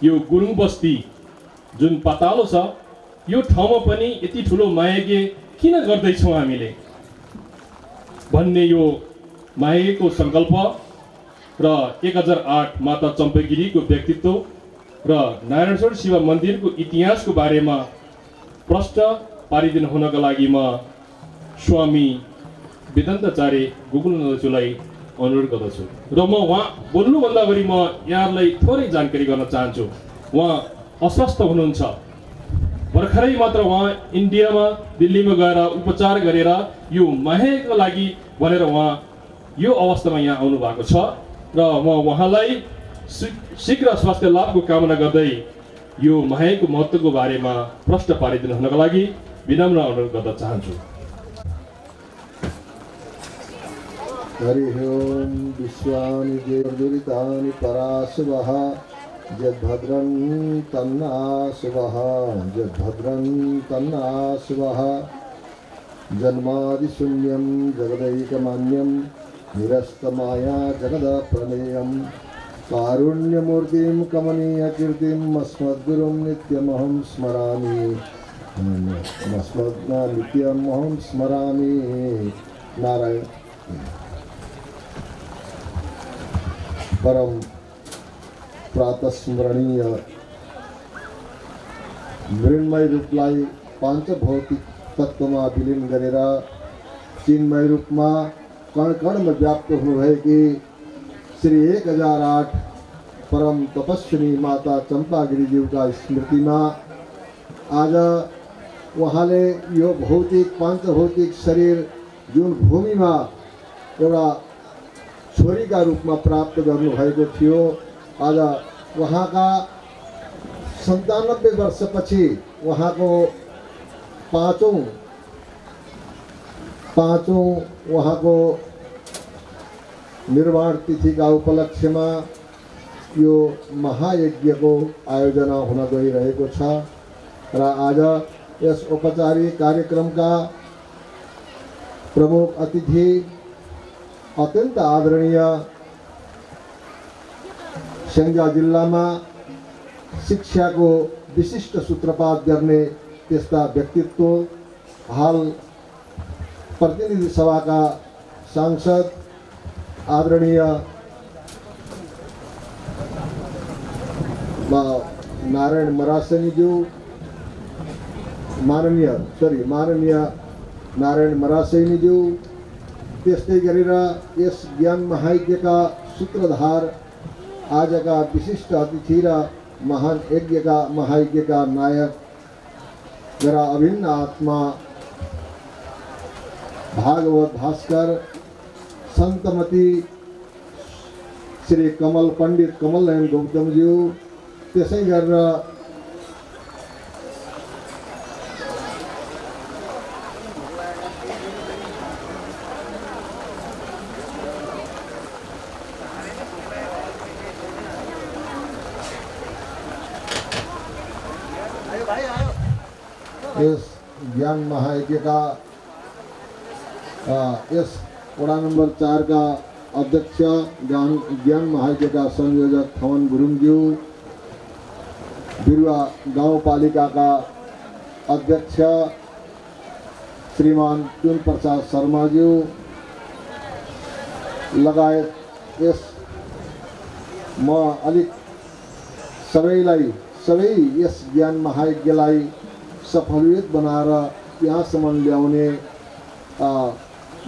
यो गुरुङ बस्ती जुन पातालो छ यो ठाउँमा पनि यति ठुलो माइगे किन गर्दैछौँ हामीले भन्ने यो माइगेको सङ्कल्प र 1008 माता चम्पेगिरीको व्यक्तित्व र नारायणेश्वर शिव मन्दिरको इतिहासको बारेमा प्रश्न पारिदिनु हुनका लागि म स्वामी वेदान्ताचार्य गोकुलनन्दज्यूलाई अनुरोध गर्दछु। र म उहाँ बोल्नुभन्दा अगाडि म यहाँहरूलाई थोरै जानकारी गर्न चाहन्छु। उहाँ अस्वस्थ हुनुहुन्छ, भर्खरै मात्र उहाँ इन्डियामा दिल्लीमा गएर उपचार गरेर यो माहेको लागि भनेर उहाँ यो अवस्थामा यहाँ आउनु भएको छ र म उहाँलाई शीघ्र स्वास्थ्य लाभको कामना गर्दै यो माहेको महत्त्वको बारेमा प्रश्न पारिदिनु हुनका लागि विनम्र अनुरोध गर्न चाहन्छु। हरि ओम विश्वानि दुरितानि पराशुभः यद्भद्रं तन्नाशुभः यद्भद्रं तन्नाशुभः जन्मादिशून्यं जगदैकमान्यं निरस्तमाया जगदप्रमेयं कारुण्यमूर्तिं कमनीयकीर्तिं अस्मद्गुरुं नित्यमहं स्मरामि नित्यमहं स्मरामि। नारायण परम प्रातस्मरणीय मृण्मय रूपलाई पाञ्चभौतिक तत्त्वमा विलीन गरेर चिन्मय रूपमा कण कणमा व्याप्त हुनुभएकी श्री 1008 परम तपस्विनी माता चम्पागिरीज्यूका स्मृतिमा आज उहाँले यो भौतिक पाञ्चभौतिक शरीर जुन भूमिमा एउटा छोरीका रूपमा प्राप्त गर्नुभएको थियो, आज उहाँका 97 वर्षपछि उहाँको पाँचौँ उहाँको निर्वाण तिथिका उपलक्ष्यमा यो महायज्ञको आयोजना हुन गइरहेको छ र आज यस औपचारिक कार्यक्रमका प्रमुख अतिथि अत्यन्त आदरणीय स्याङ्जा जिल्लामा शिक्षाको विशिष्ट सूत्रपात गर्ने त्यस्ता व्यक्तित्व, हाल प्रतिनिधि सभाका सांसद आदरणीय नारायण मरासेनीज्यू, माननीय नारायण मरासेनीज्यू, त्यस्तै गरेर यस ज्ञान महायज्ञका सूत्रधार आजका विशिष्ट अतिथि र महान यज्ञका महायज्ञका नायक मेरा अभिन्न आत्मा भागवत भास्कर सन्तमती श्री कमल पंडित कमल नयन गौतमज्यू, त्यसै गरेर यस ज्ञान महायज्ञका यस वडा नंबर 4 का अध्यक्ष ज्ञान महायज्ञका संयोजक थमन गुरुङज्यू, बिरुवा गाउँपालिकाका अध्यक्ष श्रीमान ट्युन प्रसाद शर्माज्यू लगायत यस म अलिक सबै यस ज्ञान महायज्ञलाई सफलित बनाएर यहाँसम्म ल्याउने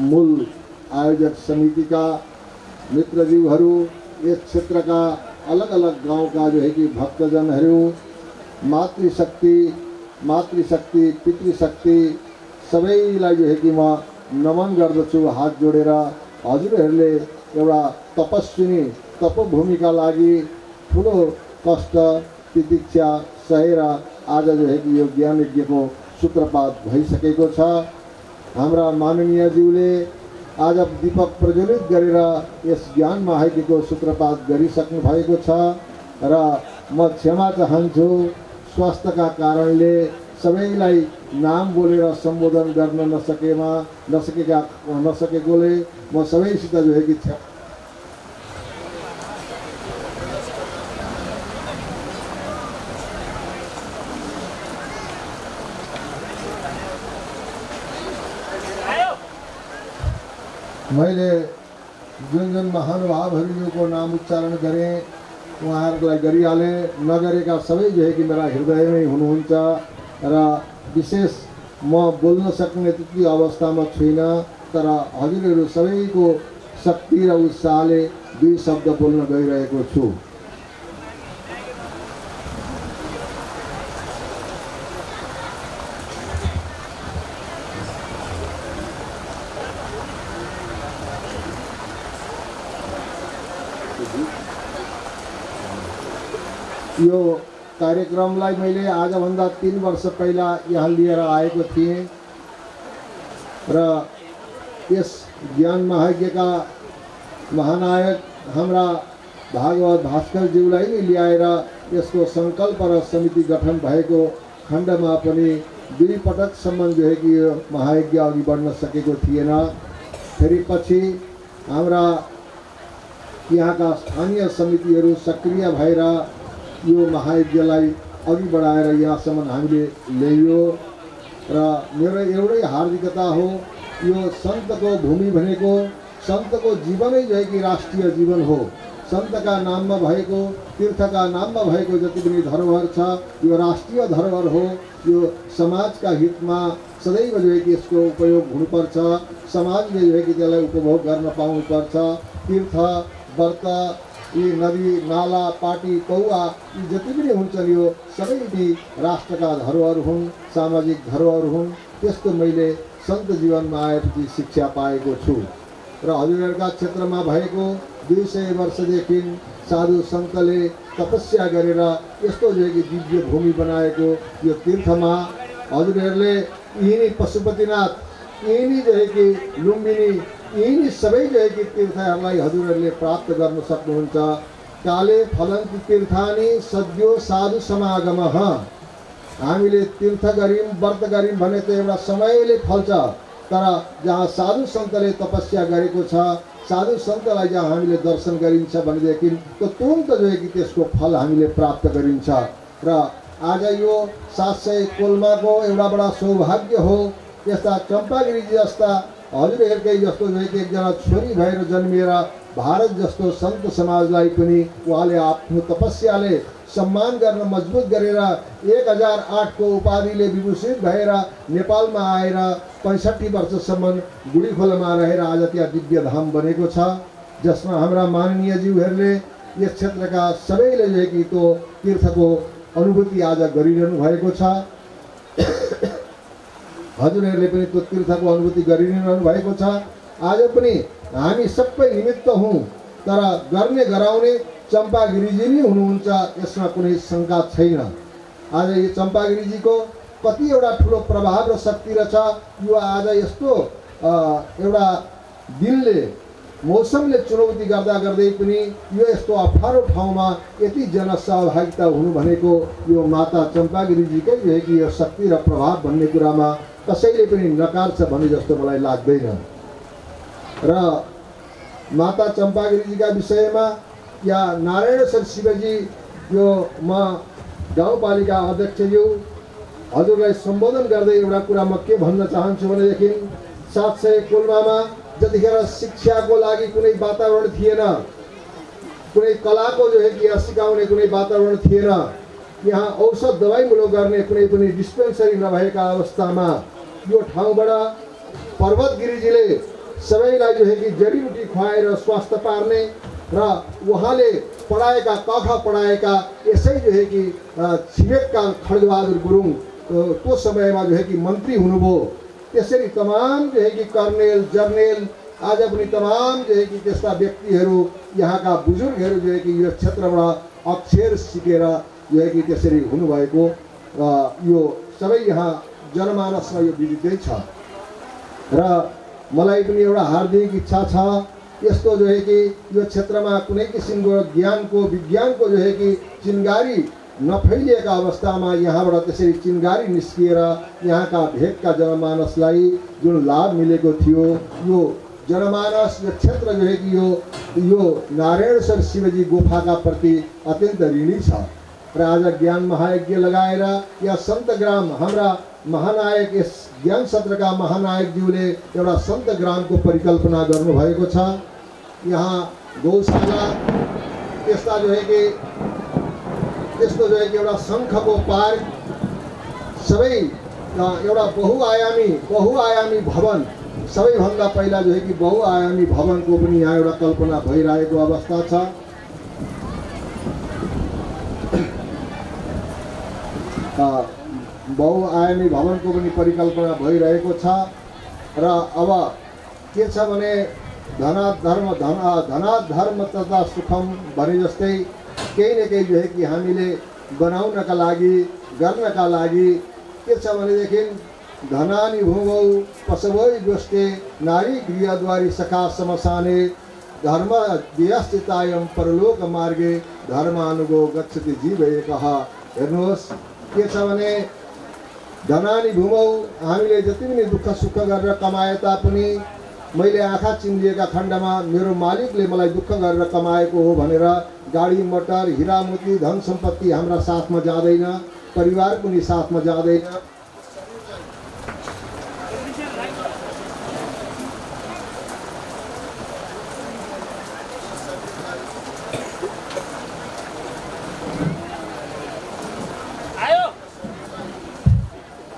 मूल आयोजक समितिका मित्रज्यूहरू, यस क्षेत्रका अलग अलग गाउँका जो है कि भक्तजनहरू, मातृशक्ति पितृशक्ति सबैलाई जो है कि म नमन गर्दछु हात जोडेर। हजुरहरूले एउटा तपस्विनी तपोभूमिका लागि ठुलो कष्ट प्रतीक्षा सहेर आज जो है कि यो ज्ञान यज्ञको सूत्रपात भइसकेको छ। हाम्रा माननीय ज्यूले आज दीपक प्रज्वलित गरेर यस ज्ञान महायज्ञको सूत्रपात गरिसक्नु भएको छ र म क्षमा चाहन्छु स्वास्थ्यका कारणले सबैलाई नाम बोलेर सम्बोधन गर्न नसकेकोले म सबैसित जो है कि मैले जुन महानुभावहरूको नाम उच्चारण गरेँ उहाँहरूलाई गरिहाले, नगरेका सबै जो है कि मेरा हृदयमै हुनुहुन्छ र विशेष म बोल्न सक्ने त्यति अवस्थामा छुइनँ, तर हजुरहरू सबैको शक्ति र उत्साहले 2 शब्द बोल्न गइरहेको छु। यो कार्यक्रमलाई मैले आजभन्दा 3 वर्ष पहिला यहाँ लिएर आएको थिएँ र यस ज्ञान महायज्ञका महानायक हाम्रा भागवत भास्करज्यूलाई नै ल्याएर यसको सङ्कल्प र समिति गठन भएको खण्डमा पनि 2 पटकसम्म जो है कि यो महायज्ञ अघि बढ्न सकेको थिएन। फेरि पछि हाम्रा यहाँका स्थानीय समितिहरू सक्रिय भएर यो महायज्ञलाई अघि बढाएर यहाँसम्म हामीले ल्याइयो र मेरो एउटै हार्दिकता हो, यो सन्तको भूमि भनेको सन्तको जीवनै जो है कि राष्ट्रिय जीवन हो। सन्तका नाममा भएको, तीर्थका नाममा भएको जति पनि धरोहर छ यो राष्ट्रिय धरोहर हो। यो समाजका हितमा सदैव जो है कि यसको उपयोग हुनुपर्छ, समाजले जो है कि त्यसलाई उपभोग गर्न पाउनुपर्छ। तीर्थ व्रत यी नदी नाला पाटी पौवा यी जति पनि हुन्छन् यो सबै पनि राष्ट्रका धरोहर हुन्, सामाजिक धरोहर हुन्। त्यस्तो मैले सन्त जीवनमा आएपछि शिक्षा पाएको छु र हजुरहरूका क्षेत्रमा भएको 200 वर्षदेखि साधु सन्तले तपस्या गरेर यस्तो जो कि दिव्य भूमि बनाएको यो तीर्थमा हजुरहरूले यिनी पशुपतिनाथ, यिनी जो है कि लुम्बिनी, यिनी सबै जो है कि तीर्थहरूलाई हजुरहरूले प्राप्त गर्न सक्नुहुन्छ। काले फलन्ति तीर्थानि सद्यो साधु समागमः। हामीले तीर्थ गऱ्यौँ व्रत गऱ्यौँ भने त एउटा समयले फल्छ, तर जहाँ साधु सन्तले तपस्या गरेको छ, साधु सन्तलाई जहाँ हामीले दर्शन गरिन्छ भनेदेखि त्यो तुरन्त जो है कि त्यसको फल हामीले प्राप्त गरिन्छ। र आज यो 700 कोल्माको एउटा बडा सौभाग्य हो। यस्ता चम्पागिरीजी जस्ता हजुरहरूकै जस्तो जो है कि एकजना छोरी भएर जन्मिएर भारत जस्तो सन्त समाजलाई पनि उहाँले आफ्नो तपस्याले सम्मान गर्न मजबुत गरेर 1008 को उपाधिले विभूषित भएर नेपालमा आएर 65 वर्षसम्म गुडीखोलामा रहेर आज त्यहाँ दिव्य धाम बनेको छ, जसमा हाम्रा माननीय ज्यूहरूले यस क्षेत्रका सबैले जो है कि त्यो तीर्थको अनुभूति आज गरिरहनु भएको छ। हजुरहरूले पनि त्यो तीर्थको अनुभूति गरिरहनु भएको छ। आज पनि हामी सबै निमित्त हौँ, तर गर्ने गराउने चम्पागिरीजी नै हुनुहुन्छ, यसमा कुनै शङ्का छैन। आज यो चम्पागिरीजीको कति एउटा ठुलो प्रभाव र शक्ति रहेछ। यो आज यस्तो एउटा दिनले मौसमले चुनौती गर्दा गर्दै पनि यो यस्तो अप्ठ्यारो ठाउँमा यति जनसहभागिता हुनु भनेको यो माता चम्पागिरीजीकै जो है कि यो शक्ति र प्रभाव भन्ने कुरामा कसैले पनि नकार्छ भने जस्तो मलाई लाग्दैन। र माता चम्पागिरीजीका विषयमा या नारायणेश्वर शिवजी यो म गाउँपालिका अध्यक्षज्यू हजुरलाई सम्बोधन गर्दै एउटा कुरा म के भन्न चाहन्छु भनेदेखि 700 कोल्मामा जतिखेर शिक्षाको लागि कुनै वातावरण थिएन, कुनै कलाको जो है कि यहाँ सिकाउने कुनै वातावरण थिएन, यहाँ औषध दबाईमुलो गर्ने कुनै पनि डिस्पेन्सरी नभएका अवस्थामा यो ठाउँबाट पर्वत गिरिजीले सबैलाई जो है कि जडीबुटी खुवाएर स्वास्थ्य पार्ने र उहाँले पढाएका कख पढाएका यसै जो है कि छिमेकका खड्गबहादुर गुरुङ त्यो समयमा जो है कि मन्त्री हुनुभयो त्यसरी तमाम जो है कि कर्नेल जर्नेल आज पनि तमाम जो है कि त्यस्ता व्यक्तिहरू यहाँका बुजुर्गहरू जो है कि यो क्षेत्रबाट अक्षर सिकेर जो है कि त्यसरी हुनुभएको यो सबै यहाँ जनमानसमा यो विदितै छ र मलाई पनि एउटा हार्दिक इच्छा छ यस्तो जो है कि यो क्षेत्रमा कुनै किसिमको ज्ञानको विज्ञानको जो है कि चिनगारी नफैलिएका अवस्थामा यहाँबाट त्यसरी चिनगारी निस्किएर यहाँका भेगका जनमानसलाई जुन लाभ मिलेको थियो यो जनमानस यो क्षेत्र जो है कि यो नारायणेश्वर शिवजी गुफाका प्रति अत्यन्त ऋणी छ र आज ज्ञान महायज्ञ लगाएर या सन्त ग्राम हाम्रा महानायक यस ज्ञान सत्रका महानायकज्यूले एउटा सन्त ग्रामको परिकल्पना गर्नुभएको छ। यहाँ गौशाला त्यस्ता जो है कि त्यस्तो जो है कि एउटा शङ्खको पार्क सबै एउटा बहुआयामी भवन सबैभन्दा पहिला जो है कि बहुआयामी भवनको पनि यहाँ एउटा कल्पना भइरहेको अवस्था छ। बहुआयामी भवनको पनि परिकल्पना भइरहेको छ र अब के छ भने धनाधर्म तथा सुखम भने जस्तै केही न केही जो है कि हामीले बनाउनका लागि गर्नका लागि के छ भनेदेखि धनानि भूमौ पशवै गोष्ठे नारी गृहद्वारी सखा समसाने धर्म दियस्थितायम परलोक मार्गे धर्मानुगो गच्छति जीव एकः। हेर्नुहोस् के छ भने धनानि भूमौ हामीले जति पनि दुःख सुख गरेर कमाए तापनि मैले आँखा चिम्लिएका खण्डमा मेरो मालिकले मलाई दुःख गरेर कमाएको हो भनेर गाडी मोटर हिरामोती धन सम्पत्ति हाम्रा साथमा जाँदैन, परिवार पनि साथमा जाँदैन।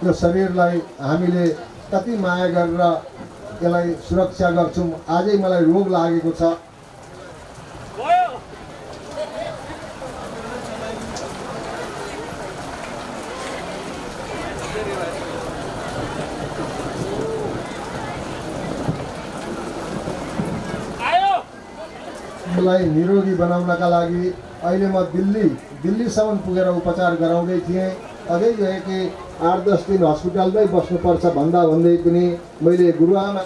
यो शरीरलाई हामीले कति माया गरेर यसलाई सुरक्षा गर्छौँ। आजै मलाई रोग लागेको छ, यसलाई निरोगी बनाउनका लागि अहिले म दिल्लीसम्म पुगेर उपचार गराउँदै थिएँ। अझै जो है कि 8-10 दिन हस्पिटलमै बस्नुपर्छ भन्दै पनि मैले गुरुआमा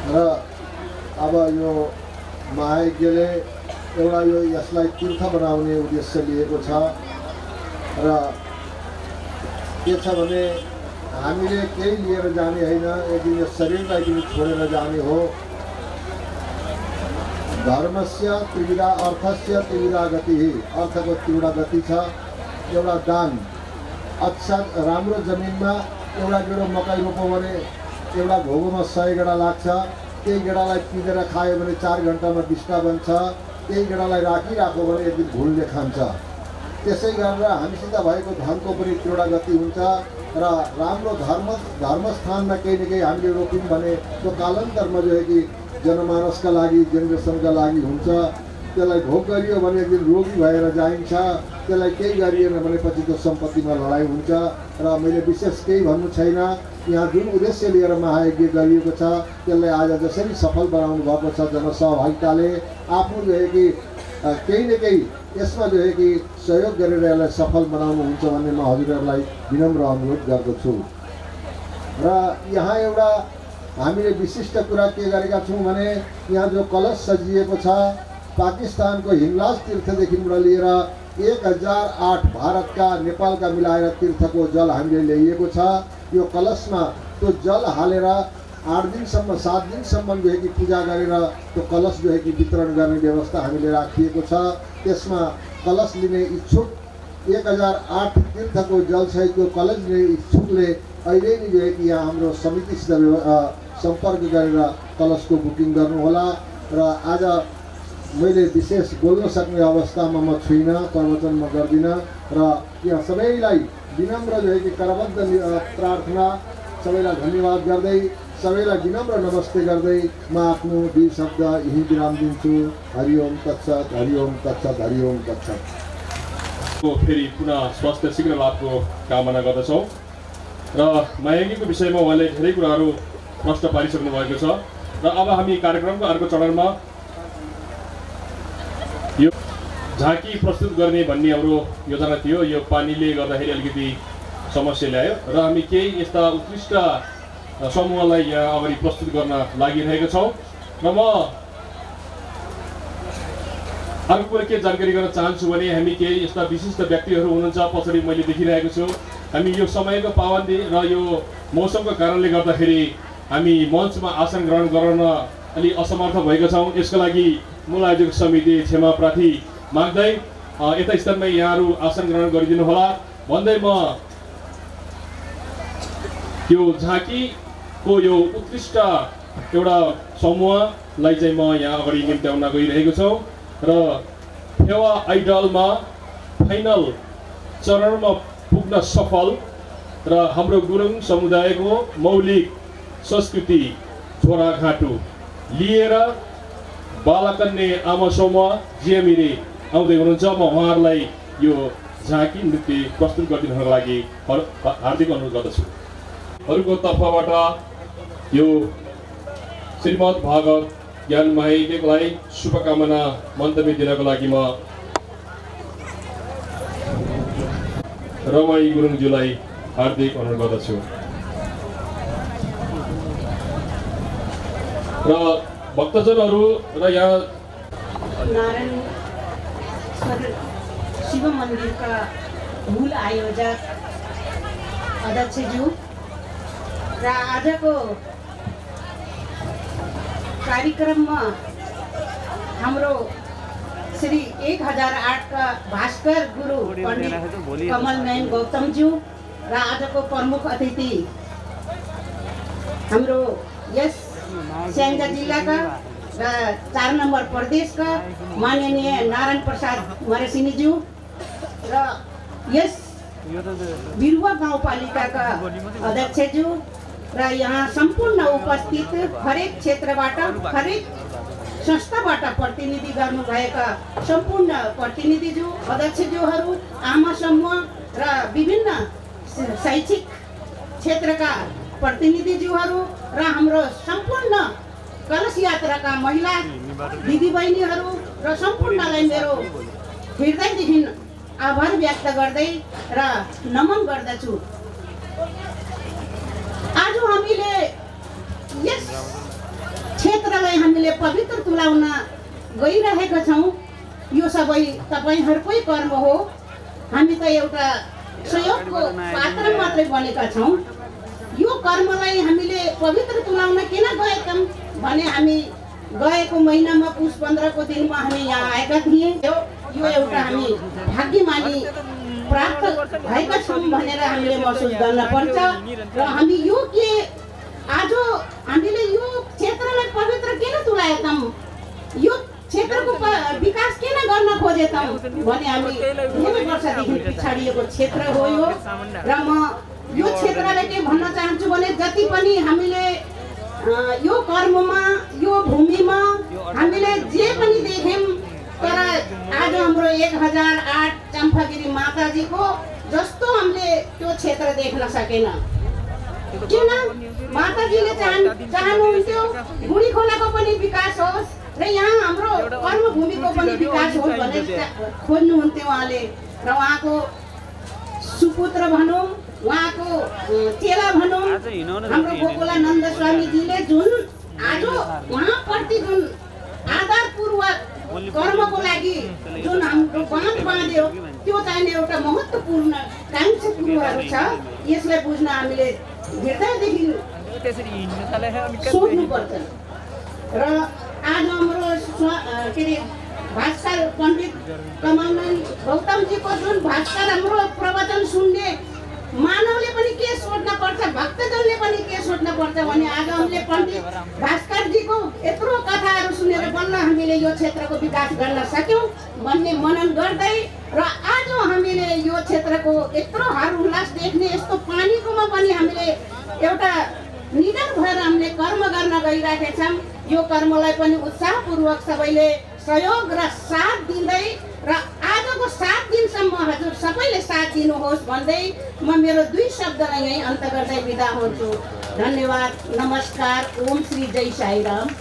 र अब यो महायज्ञले एउटा यो यसलाई तीर्थ बनाउने उद्देश्य लिएको छ र के छ भने हामीले केही लिएर जाने होइन, एक दिन यस शरीरलाई पनि छोडेर जाने हो। धर्मस्य त्रिविधा अर्थस्य त्रिविधा गति, अर्थको त्रिवटा गति छ। एउटा दान, अच्छा राम्रो जमिनमा एउटा गेडो मकै रोप्यो भने एउटा घोगोमा 100 गेडा लाग्छ। त्यही गेडालाई पिँधेर खायो भने 4 घन्टामा बिस्टा बन्छ। त्यही गेडालाई राखिराख्यो भने एक दिन भुलले खान्छ। त्यसै गरेर हामीसित भएको धनको पनि त्रिवटा गति हुन्छ र राम्रो धर्मस्थानमा केही न केही हामीले रोप्यौँ भने त्यो कालान्तरमा जो है कि जनमानसका लागि जेनेरेसनका लागि हुन्छ। त्यसलाई भोग गरियो भने एक दिन रोगी भएर जाइन्छ। त्यसलाई केही गरिएन भनेपछि त्यो सम्पत्तिमा लडाइँ हुन्छ। र मैले विशेष केही भन्नु छैन। यहाँ जुन उद्देश्य लिएर महायज्ञ गरिएको छ त्यसलाई आज जसरी सफल बनाउनु भएको छ जनसहभागिताले आफ्नो जो है कि केही न केही यसमा जो है कि सहयोग गरेर यसलाई सफल बनाउनुहुन्छ भन्ने म हजुरहरूलाई विनम्र अनुरोध गर्दछु। र यहाँ एउटा हामीले विशिष्ट कुरा के गरेका छौँ भने यहाँ जो कलश सजिएको छ पाकिस्तानको हिमलाज तीर्थदेखिबाट लिएर 1008 भारतका नेपालका मिलाएर तीर्थको जल हामीले ल्याइएको छ। यो कलशमा त्यो जल हालेर 8 दिनसम्म 7 दिनसम्म जो है कि पूजा गरेर त्यो कलश जो है कि वितरण गर्ने व्यवस्था हामीले राखिएको छ। त्यसमा कलश लिने इच्छुक 1008 तीर्थको जल सहितको कलश लिने इच्छुकले अहिले नै जो है कि यहाँ हाम्रो समितिसित सम्पर्क गरेर कलशको बुकिङ गर्नुहोला। र आज मैले विशेष बोल्न सक्ने अवस्थामा म छुइनँ, प्रवचन म गर्दिनँ। र यहाँ सबैलाई विनम्र रहेको करबद्ध प्रार्थना, सबैलाई धन्यवाद गर्दै, सबैलाई विनम्र नमस्ते गर्दै म आफ्नो 2 शब्द यही विराम दिन्छु। हरिओम तत्सत, हरिओम तत्सत, हरिओम तत्सत। फेरि पुनः स्वास्थ्य शीघ्र लाभको कामना गर्दछौँ। र मायाङ्गीको विषयमा उहाँले धेरै कुराहरू प्रश्न पारिसक्नु भएको छ। र अब हामी कार्यक्रमको अर्को चरणमा यो झाँकी प्रस्तुत गर्ने भन्ने हाम्रो योजना थियो। यो पानीले गर्दाखेरि अलिकति समस्या ल्यायो र हामी केही यस्ता उत्कृष्ट समूहलाई यहाँ अगाडि प्रस्तुत गर्न लागिरहेका छौँ। र म अर्को कुरा के जानकारी गर्न चाहन्छु भने हामी केही यस्ता विशिष्ट व्यक्तिहरू हुनुहुन्छ पछाडि मैले देखिरहेको छु। हामी यो समयको पाबन्दी र यो मौसमको कारणले गर्दाखेरि हामी मञ्चमा आसन ग्रहण गर्न अलि असमर्थ भएका छौँ। यसको लागि मूल आयोजक समिति क्षमा प्रार्थी माग्दै यता स्थानमा यहाँहरू आसन ग्रहण गरिदिनु होला भन्दै म यो झाँकीको यो उत्कृष्ट एउटा समूहलाई चाहिँ म यहाँ अगाडि निम्त्याउन गइरहेको छु। र फेवा आइडलमा फाइनल चरणमा पुग्न सफल र हाम्रो गुरुङ समुदायको मौलिक संस्कृति छोराघाटु लिएर बालकन्या आमा समूह जिएमिरे आउँदै हुनुहुन्छ। म उहाँहरूलाई यो झाँकी नृत्य प्रस्तुत गरिदिनुको लागि हार्दिक अनुरोध गर्दछु। अरूको तर्फबाट यो श्रीमद् भागवत ज्ञान महायज्ञलाई शुभकामना मन्तव्य दिनको लागि म रमाई गुरुङज्यूलाई हार्दिक अनुरोध गर्दछु। र भक्तजनहरू र यहाँ नारायण शिव मन्दिरका मूल आयोजक अध्यक्षज्यू र आजको कार्यक्रममा हाम्रो श्री 1008 का भास्कर गुरु पण्डित कमल नयन गौतमज्यू र आजको प्रमुख अतिथि हाम्रो यस स्याङ्जा जिल्लाका र 4 नम्बर प्रदेशका माननीय नारायण प्रसाद मरेसिनीज्यू र यस बिरुवा गाउँपालिकाका अध्यक्षज्यू र यहाँ सम्पूर्ण उपस्थित हरेक क्षेत्रबाट हरेक संस्थाबाट प्रतिनिधि गर्नुभएका सम्पूर्ण प्रतिनिधिज्यू अध्यक्षज्यूहरू आमा समूह र विभिन्न शैक्षिक क्षेत्रका प्रतिनिधिज्यूहरू र हाम्रो सम्पूर्ण कलश यात्राका महिला दिदीबहिनीहरू र सम्पूर्णलाई मेरो हृदयदेखि आभार व्यक्त गर्दै र नमन गर्दछु। आज हामीले यस क्षेत्रलाई हामीले पवित्र तुल्याउन गइरहेका छौँ। यो सबै तपाईँहरूकै कर्म हो। हामी त एउटा सहयोगको पात्र मात्रै बनेका छौँ। यो कर्मलाई हामीले पवित्र तुल्याउन किन गएका भने हामी गएको महिनामा पुस 15 को दिनमा हामी यहाँ आएका थियौँ। यो एउटा हामी भाग्यमानी प्राप्त भएका छौँ भनेर हामीले महसुस गर्न पर्छ। र हामी यो के आज हामीले यो क्षेत्रलाई पवित्र किन तुल्याएका, यो क्षेत्रको विकास किन गर्न खोजेका भने हामी धेरै वर्षदेखि पछाडिएको क्षेत्र हो यो। र म यो क्षेत्रलाई के भन्न चाहन्छु भने जति पनि हामीले यो कर्ममा यो भूमिमा हामीले जे पनि देख्यौँ तर आज हाम्रो 1008 चम्पागिरी माताजीको जस्तो हामीले त्यो क्षेत्र देख्न सकेन। किन माताजीले चाहनुहुन्थ्यो बुढी खोलाको पनि विकास होस् र यहाँ हाम्रो कर्मभूमिको पनि विकास होस् भनेर खोज्नुहुन्थ्यो उहाँले। र उहाँको सुपुत्र भनौँ, उहाँको चेला भनौँ, हाम्रो गोकुलानन्द स्वामीजीले जुन आज उहाँप्रति जुन आधारपूर्वक कर्मको लागि जुन हाम्रो बाँध बाँध्यो त्यो चाहिने एउटा महत्त्वपूर्ण काङ्क्षा कुरोहरू छ। यसलाई बुझ्न हामीले हृदयदेखि सोच्नुपर्छ। र आज हाम्रो के अरे भास्कर पण्डित कमल नयन गौतमजीको जुन भास्कर हाम्रो प्रवचन सुन्ने मानवले पनि के सोध्न पर्छ, भक्तजनले पनि के सोध्न पर्छ भने आज हामीले पण्डित भास्करजीको यत्रो कथाहरू सुनेर बल्ल हामीले यो क्षेत्रको विकास गर्न सक्यौँ भन्ने मनन गर्दै र आज हामीले यो क्षेत्रको यत्रो हरउल्लास देख्ने यस्तो पानीकोमा पनि हामीले एउटा निडर भएर हामीले कर्म गर्न गइराखेका छौँ। यो कर्मलाई पनि उत्साहपूर्वक सबैले सहयोग र साथ दिँदै र आजको 7 दिनसम्म हजुर सबैले साथ दिनुहोस् भन्दै म मेरो 2 शब्दलाई यहीँ अन्त गर्दै बिदा हुन्छु। धन्यवाद, नमस्कार, ओम श्री जय साईराम।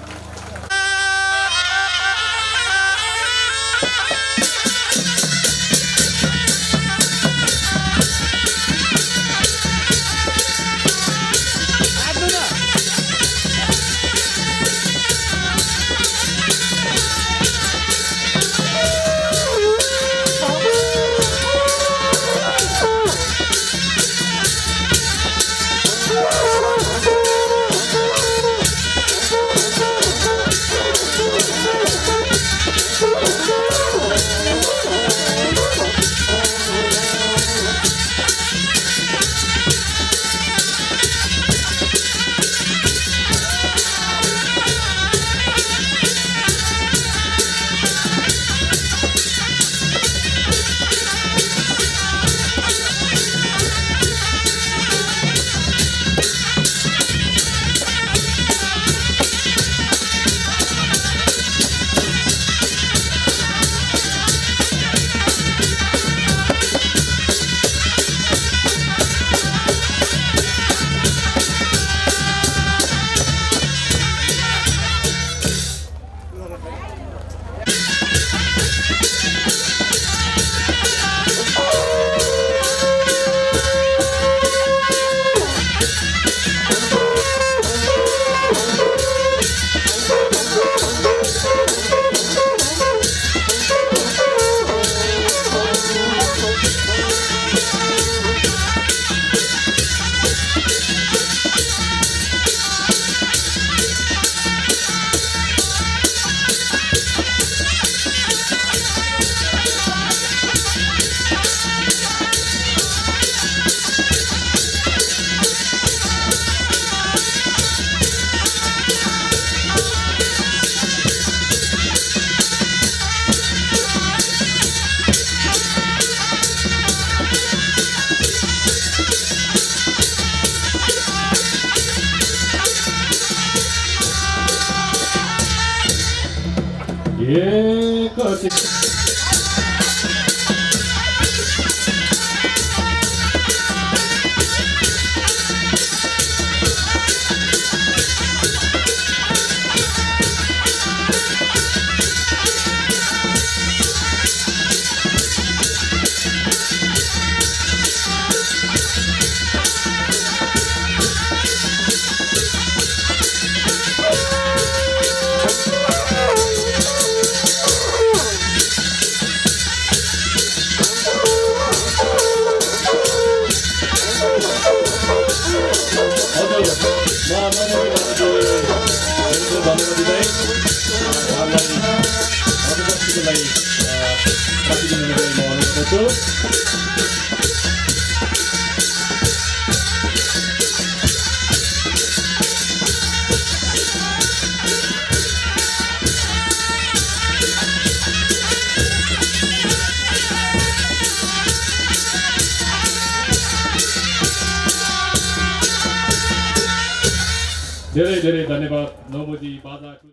धेरै धेरै धन्यवाद नवजी बाजा